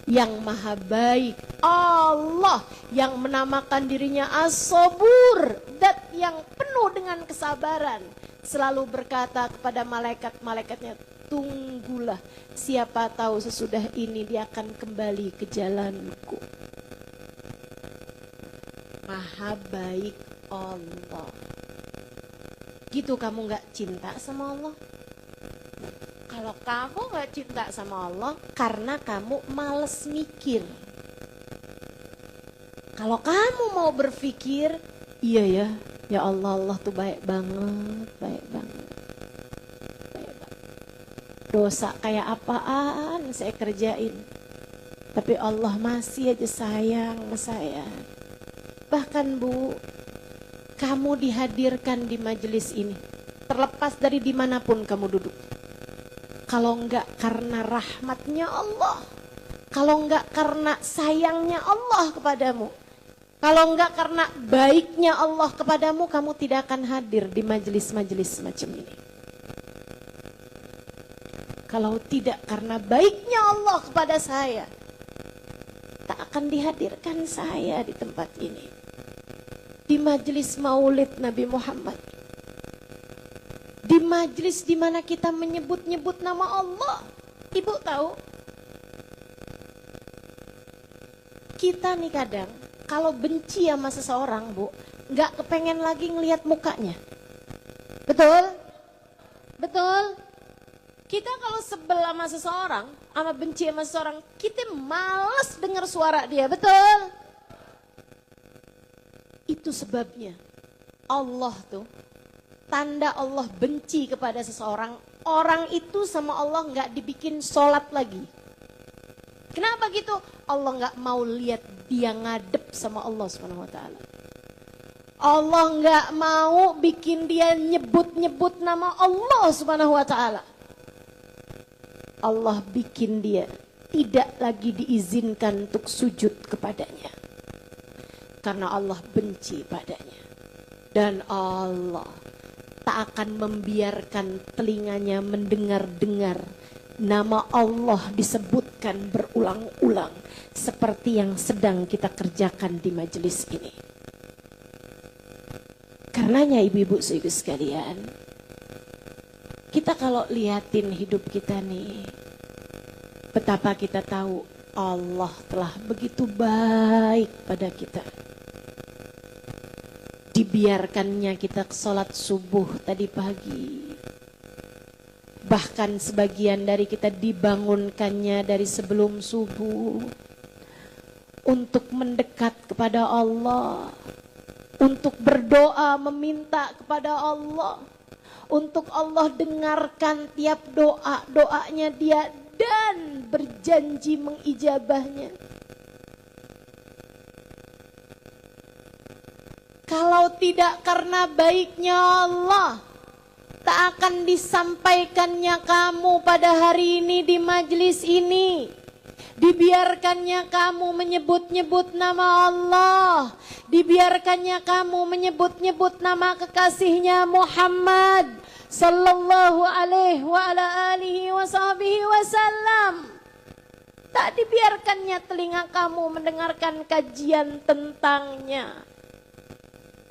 yang maha baik, Allah yang menamakan dirinya As-Sabur, zat yang penuh dengan kesabaran, selalu berkata kepada malaikat-malaikatnya, tunggulah, siapa tahu sesudah ini dia akan kembali ke jalanku. Maha baik Allah. Gitu kamu gak cinta sama Allah? Kalau kamu gak cinta sama Allah, karena kamu males mikir. Kalau kamu mau berpikir, iya ya Allah, Allah tuh baik banget. Dosa kayak apaan saya kerjain, tapi Allah masih aja sayang sama saya. Bahkan Bu, kamu dihadirkan di majelis ini, terlepas dari dimanapun kamu duduk. Kalau enggak karena rahmatnya Allah, kalau enggak karena sayangnya Allah kepadamu, kalau enggak karena baiknya Allah kepadamu, kamu tidak akan hadir di majelis-majelis semacam ini. Kalau tidak karena baiknya Allah kepada saya, tak akan dihadirkan saya di tempat ini. Di majelis maulid Nabi Muhammad, di majelis di mana kita menyebut-nyebut nama Allah. Ibu tahu, kita nih kadang kalau benci sama seseorang, Bu, nggak kepengen lagi ngelihat mukanya. Betul? Kita kalau sebel sama seseorang, sama benci sama seseorang, kita malas dengar suara dia. Betul? Itu sebabnya Allah tuh, tanda Allah benci kepada seseorang, orang itu sama Allah nggak dibikin sholat lagi. Kenapa gitu? Allah nggak mau lihat dia ngadep sama Allah Subhanahu wa ta'ala. Allah nggak mau bikin dia nyebut-nyebut nama Allah Subhanahu wa ta'ala. Allah bikin dia tidak lagi diizinkan untuk sujud kepadanya, karena Allah benci padanya. Dan Allah tak akan membiarkan telinganya mendengar-dengar nama Allah disebutkan berulang-ulang seperti yang sedang kita kerjakan di majelis ini. Karenanya ibu-ibu saudara sekalian, kita kalau liatin hidup kita nih, betapa kita tahu Allah telah begitu baik pada kita. Dibiarkannya kita sholat subuh tadi pagi. Bahkan sebagian dari kita dibangunkannya dari sebelum subuh. Untuk mendekat kepada Allah. Untuk berdoa meminta kepada Allah. Untuk Allah dengarkan tiap doanya dia dan berjanji mengijabahnya. Kalau tidak karena baiknya Allah, tak akan disampaikannya kamu pada hari ini di majelis ini. Dibiarkannya kamu menyebut-nyebut nama Allah. Dibiarkannya kamu menyebut-nyebut nama kekasihnya Muhammad sallallahu alaihi wa ala alihi wa sahbihi wasallam. Tak dibiarkannya telinga kamu mendengarkan kajian tentangnya.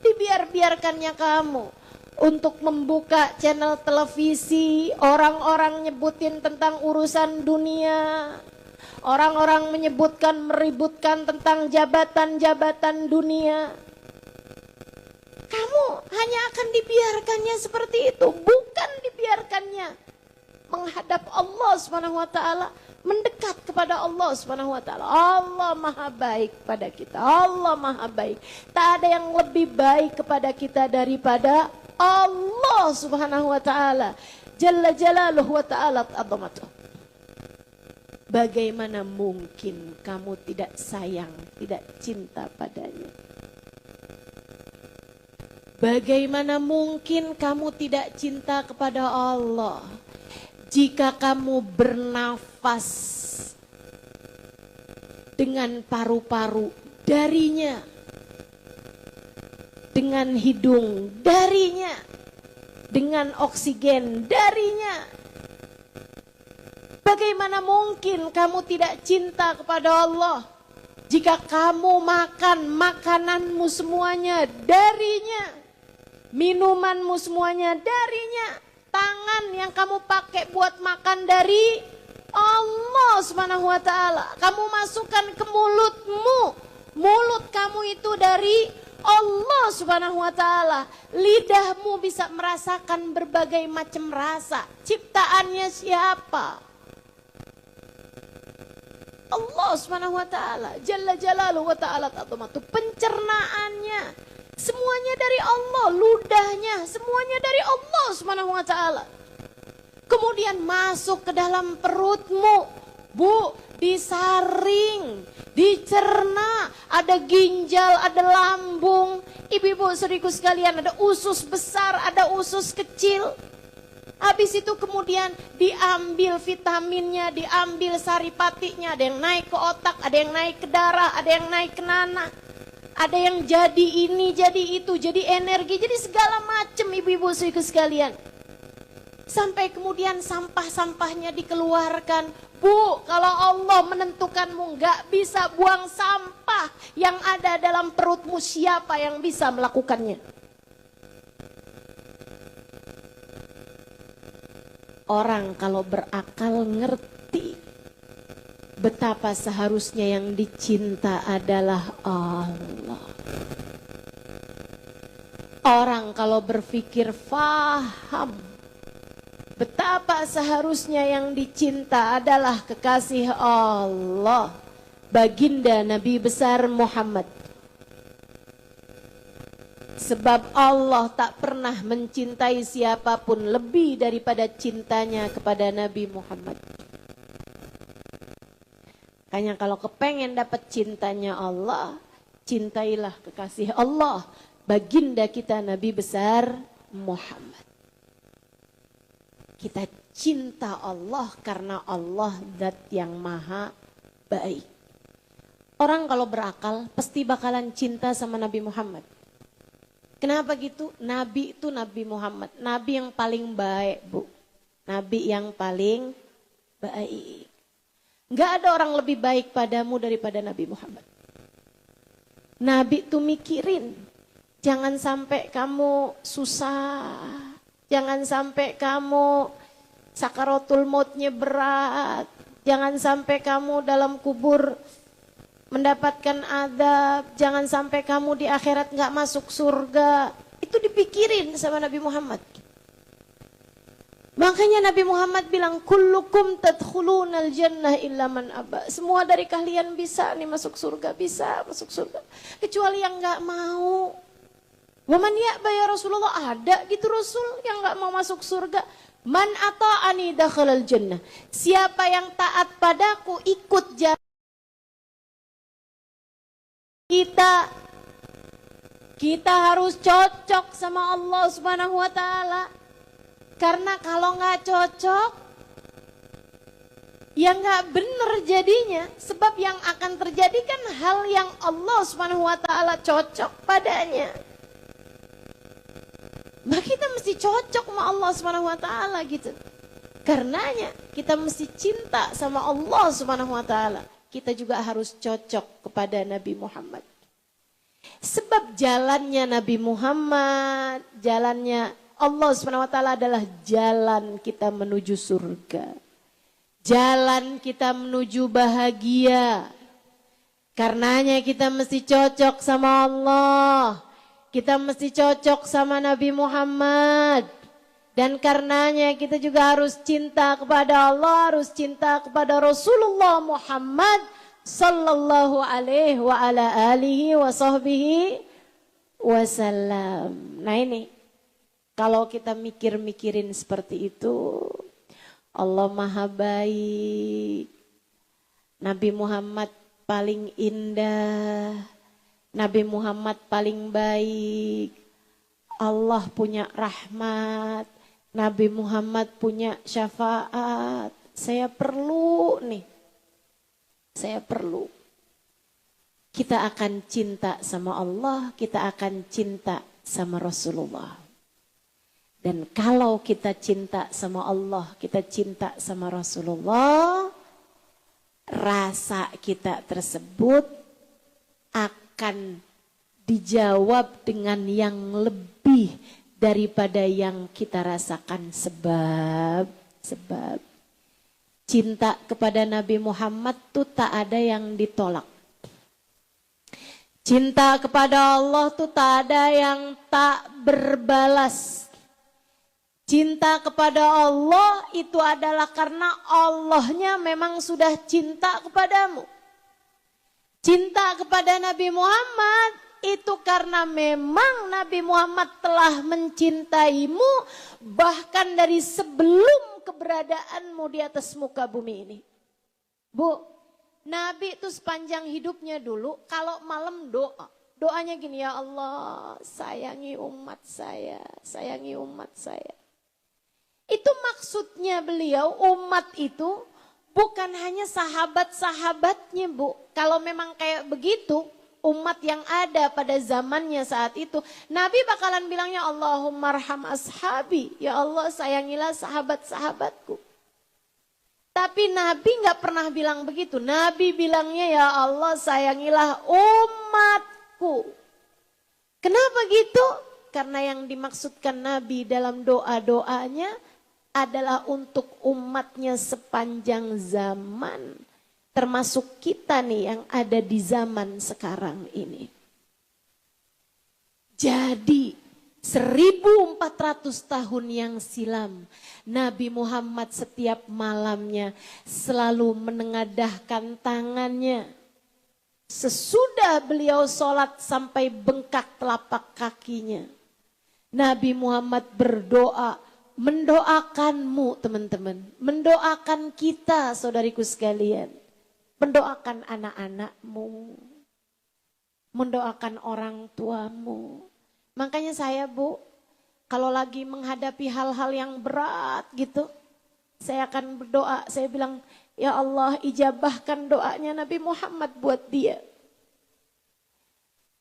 Dibiarkannya kamu untuk membuka channel televisi, orang-orang nyebutin tentang urusan dunia. Orang-orang menyebutkan, meributkan tentang jabatan-jabatan dunia. Kamu hanya akan dibiarkannya seperti itu, bukan dibiarkannya menghadap Allah Subhanahu wa ta'ala, mendekat kepada Allah Subhanahu wa taala. Allah Maha baik pada kita. Allah Maha baik. Tak ada yang lebih baik kepada kita daripada Allah Subhanahu wa taala. Jalla jalaluhu wa ta'ala azamatuh. Bagaimana mungkin kamu tidak sayang, tidak cinta padanya? Bagaimana mungkin kamu tidak cinta kepada Allah jika kamu bernafas dengan paru-paru darinya, dengan hidung darinya, dengan oksigen darinya? Bagaimana mungkin kamu tidak cinta kepada Allah jika kamu makan makananmu semuanya darinya, minumanmu semuanya darinya, tangan yang kamu pakai buat makan dari Allah Subhanahu wa taala. Kamu masukkan ke mulutmu, mulut kamu itu dari Allah Subhanahu wa taala. Lidahmu bisa merasakan berbagai macam rasa. Ciptaannya siapa? Allah Subhanahu wa taala. Jalla jalaluhu wa ta'ala ta'zamatu. Pencernaannya semuanya dari Allah, ludahnya semuanya dari Allah Subhanahu wa taala. Kemudian masuk ke dalam perutmu, Bu, disaring, dicerna, ada ginjal, ada lambung. Ibu-ibu saudariku sekalian, ada usus besar, ada usus kecil. Habis itu kemudian diambil vitaminnya, diambil saripatinya, ada yang naik ke otak, ada yang naik ke darah, ada yang naik ke nanah. Ada yang jadi ini, jadi itu, jadi energi, jadi segala macam ibu-ibu saudariku sekalian. Sampai kemudian sampah-sampahnya dikeluarkan. Bu, kalau Allah menentukanmu nggak bisa buang sampah yang ada dalam perutmu, siapa yang bisa melakukannya? Orang kalau berakal ngerti betapa seharusnya yang dicinta adalah Allah. Orang kalau berpikir faham betapa seharusnya yang dicinta adalah kekasih Allah, baginda Nabi besar Muhammad. Sebab Allah tak pernah mencintai siapapun lebih daripada cintanya kepada Nabi Muhammad. Makanya kalau kepengen dapat cintanya Allah, cintailah kekasih Allah, baginda kita Nabi besar Muhammad. Kita cinta Allah karena Allah zat yang maha baik. Orang kalau berakal pasti bakalan cinta sama Nabi Muhammad. Kenapa gitu? Nabi itu Nabi Muhammad. Nabi yang paling baik, Bu. Nabi yang paling baik. Enggak ada orang lebih baik padamu daripada Nabi Muhammad. Nabi itu mikirin. Jangan sampai kamu susah. Jangan sampai kamu sakaratul mautnya berat. Jangan sampai kamu dalam kubur mendapatkan azab. Jangan sampai kamu di akhirat gak masuk surga. Itu dipikirin sama Nabi Muhammad. Makanya Nabi Muhammad bilang, kullukum tadkhulunal jannah illa man aba. Semua dari kalian bisa nih masuk surga, bisa masuk surga. Kecuali yang gak mau. Waman ya'ba ya Rasulullah, ada gitu Rasul yang gak mau masuk surga. Man ata'ani dakhalal jannah. Siapa yang taat padaku ikut jalan kita harus cocok sama Allah Subhanahu wa taala. Karena kalau nggak cocok, ya nggak bener jadinya. Sebab yang akan terjadi kan hal yang Allah Subhanahu wa taala cocok padanya. Nah kita mesti cocok sama Allah Subhanahu wa taala gitu. Karenanya kita mesti cinta sama Allah Subhanahu wa taala. Kita juga harus cocok kepada Nabi Muhammad. Sebab jalannya Nabi Muhammad, jalannya Allah Subhanahu wa taala adalah jalan kita menuju surga. Jalan kita menuju bahagia. Karenanya kita mesti cocok sama Allah. Kita mesti cocok sama Nabi Muhammad. Dan karenanya kita juga harus cinta kepada Allah, harus cinta kepada Rasulullah Muhammad sallallahu alaihi wa ala alihi wa sahbihi wasallam. Nah ini, kalau kita mikir-mikirin seperti itu, Allah maha baik, Nabi Muhammad paling indah, Nabi Muhammad paling baik, Allah punya rahmat, Nabi Muhammad punya syafaat. Saya perlu kita akan cinta sama Allah, kita akan cinta sama Rasulullah. Dan kalau kita cinta sama Allah, kita cinta sama Rasulullah, rasa kita tersebut akan dijawab dengan yang lebih daripada yang kita rasakan. Sebab cinta kepada Nabi Muhammad tuh tak ada yang ditolak. Cinta kepada Allah tuh tak ada yang tak berbalas. Cinta kepada Allah itu adalah karena Allahnya memang sudah cinta kepadamu. Cinta kepada Nabi Muhammad itu karena memang Nabi Muhammad telah mencintaimu bahkan dari sebelum keberadaanmu di atas muka bumi ini. Bu, Nabi itu sepanjang hidupnya dulu kalau malam doa. Doanya gini, ya Allah sayangi umat saya, sayangi umat saya. Itu maksudnya beliau, umat itu bukan hanya sahabat-sahabatnya bu. Kalau memang kayak begitu, umat yang ada pada zamannya saat itu, Nabi bakalan bilangnya Allahumma arham ashabi, ya Allah sayangilah sahabat-sahabatku. Tapi Nabi gak pernah bilang begitu. Nabi bilangnya ya Allah sayangilah umatku. Kenapa gitu? Karena yang dimaksudkan Nabi dalam doa-doanya adalah untuk umatnya sepanjang zaman. Termasuk kita nih yang ada di zaman sekarang ini. Jadi 1400 tahun yang silam Nabi Muhammad setiap malamnya selalu menengadahkan tangannya. Sesudah beliau sholat sampai bengkak telapak kakinya. Nabi Muhammad berdoa, mendoakanmu teman-teman. Mendoakan kita saudariku sekalian. Mendoakan anak-anakmu, mendoakan orang tuamu. Makanya saya bu, kalau lagi menghadapi hal-hal yang berat gitu, saya akan berdoa, saya bilang, ya Allah ijabahkan doanya Nabi Muhammad buat dia.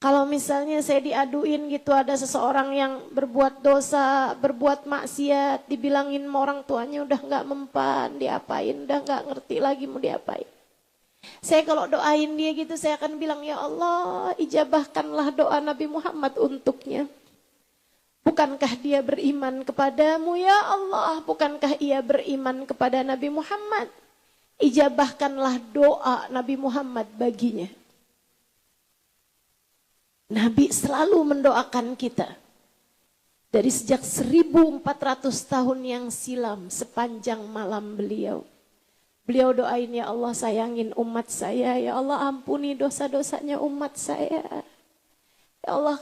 Kalau misalnya saya diaduin gitu, ada seseorang yang berbuat dosa, berbuat maksiat, dibilangin sama orang tuanya udah gak mempan, diapain, udah gak ngerti lagi mau diapain. Saya kalau doain dia gitu saya akan bilang ya Allah ijabahkanlah doa Nabi Muhammad untuknya. Bukankah dia beriman kepadamu ya Allah? Bukankah ia beriman kepada Nabi Muhammad? Ijabahkanlah doa Nabi Muhammad baginya. Nabi selalu mendoakan kita. Dari sejak 1400 tahun yang silam sepanjang malam beliau. Beliau doain ya Allah sayangin umat saya, ya Allah ampuni dosa-dosanya umat saya. Ya Allah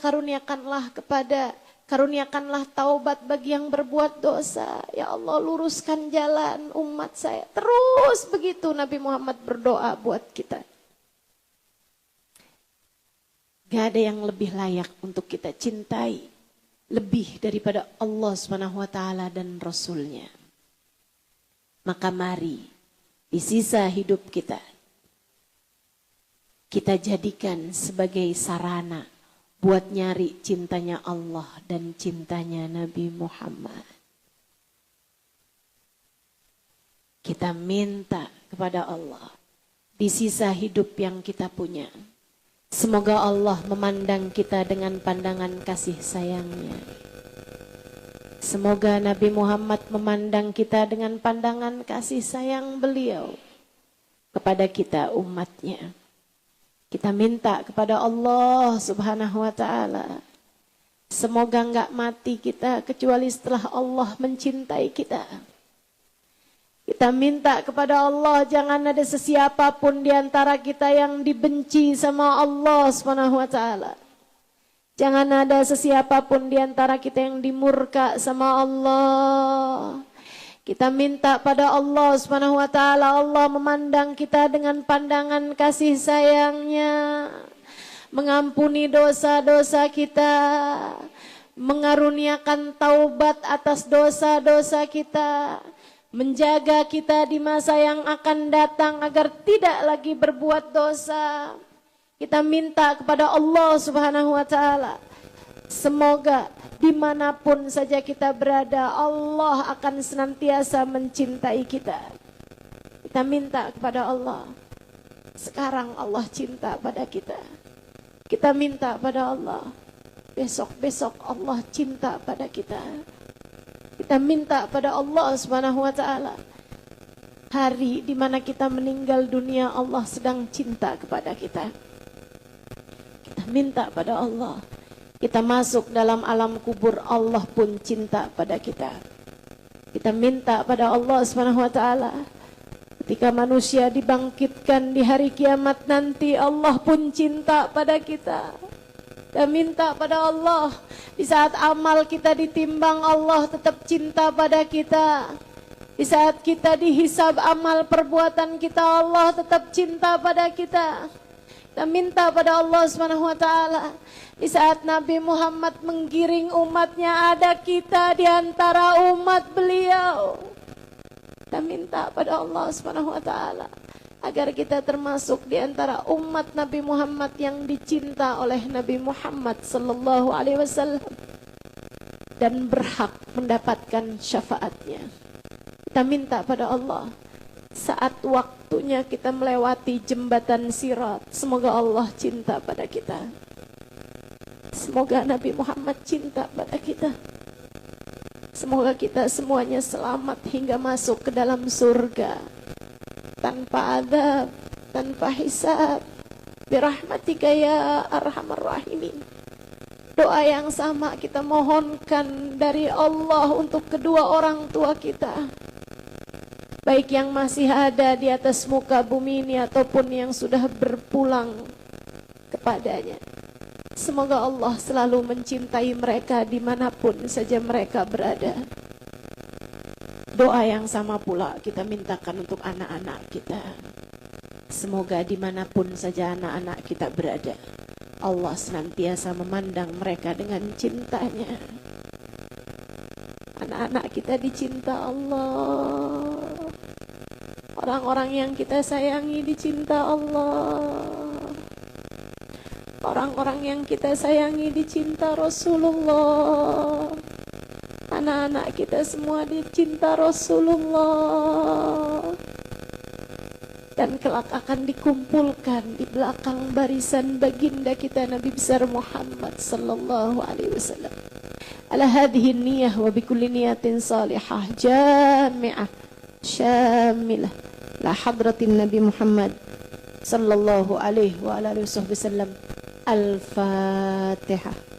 karuniakanlah taubat bagi yang berbuat dosa. Ya Allah luruskan jalan umat saya. Terus begitu Nabi Muhammad berdoa buat kita. Gak ada yang lebih layak untuk kita cintai. Lebih daripada Allah SWT dan Rasulnya. Maka mari. Di sisa hidup kita jadikan sebagai sarana buat nyari cintanya Allah dan cintanya Nabi Muhammad. Kita minta kepada Allah di sisa hidup yang kita punya. Semoga Allah memandang kita dengan pandangan kasih sayangnya. Semoga Nabi Muhammad memandang kita dengan pandangan kasih sayang beliau kepada kita umatnya. Kita minta kepada Allah Subhanahu wa ta'ala Semoga enggak mati kita kecuali setelah Allah mencintai kita. Kita minta kepada Allah jangan ada sesiapapun di antara kita yang dibenci sama Allah Subhanahu wa taala. Jangan ada sesiapapun di antara kita yang dimurka sama Allah. Kita minta pada Allah Subhanahu wa taala, Allah memandang kita dengan pandangan kasih sayangnya, mengampuni dosa-dosa kita, mengaruniakan taubat atas dosa-dosa kita, menjaga kita di masa yang akan datang agar tidak lagi berbuat dosa. Kita minta kepada Allah Subhanahu wa taala, semoga dimanapun saja kita berada, Allah akan senantiasa mencintai kita. Kita minta kepada Allah, sekarang Allah cinta pada kita. Kita minta pada Allah, besok-besok Allah cinta pada kita. Kita minta pada Allah Subhanahu wa taala, hari di mana kita meninggal dunia Allah sedang cinta kepada kita. Kita minta pada Allah, kita masuk dalam alam kubur Allah pun cinta pada kita. Kita minta pada Allah Subhanahu wa taala, ketika manusia dibangkitkan di hari kiamat nanti Allah pun cinta pada kita. Kita minta pada Allah, di saat amal kita ditimbang Allah tetap cinta pada kita. Di saat kita dihisab amal perbuatan kita Allah tetap cinta pada kita. Kita minta pada Allah Subhanahu wa taala, di saat Nabi Muhammad menggiring umatnya ada kita di antara umat beliau. Kita minta pada Allah Subhanahu wa taala agar kita termasuk di antara umat Nabi Muhammad yang dicinta oleh Nabi Muhammad sallallahu alaihi wasallam dan berhak mendapatkan syafaatnya. Kita minta pada Allah, saat waktunya kita melewati jembatan Sirat, semoga Allah cinta pada kita. Semoga Nabi Muhammad cinta pada kita. Semoga kita semuanya selamat hingga masuk ke dalam surga, tanpa adab, tanpa hisab. Birahmatika ya arhamar rahimin. Doa yang sama kita mohonkan dari Allah untuk kedua orang tua kita, baik yang masih ada di atas muka bumi ini ataupun yang sudah berpulang kepadanya. Semoga Allah selalu mencintai mereka dimanapun saja mereka berada. Doa yang sama pula kita mintakan untuk anak-anak kita. Semoga dimanapun saja anak-anak kita berada, Allah senantiasa memandang mereka dengan cintanya. Anak-anak kita dicinta Allah. Orang-orang yang kita sayangi dicinta Allah. Orang-orang yang kita sayangi dicinta Rasulullah. Anak-anak kita semua dicinta Rasulullah. Dan kelak akan dikumpulkan di belakang barisan baginda kita Nabi besar Muhammad sallallahu alaihi wasallam. Ala hadhihi niyyah wa bikulli niyatin salihah jami'ah syamilah la hadratin Nabi Muhammad sallallahu alaihi wa alihi wasallam. Al-Fatihah.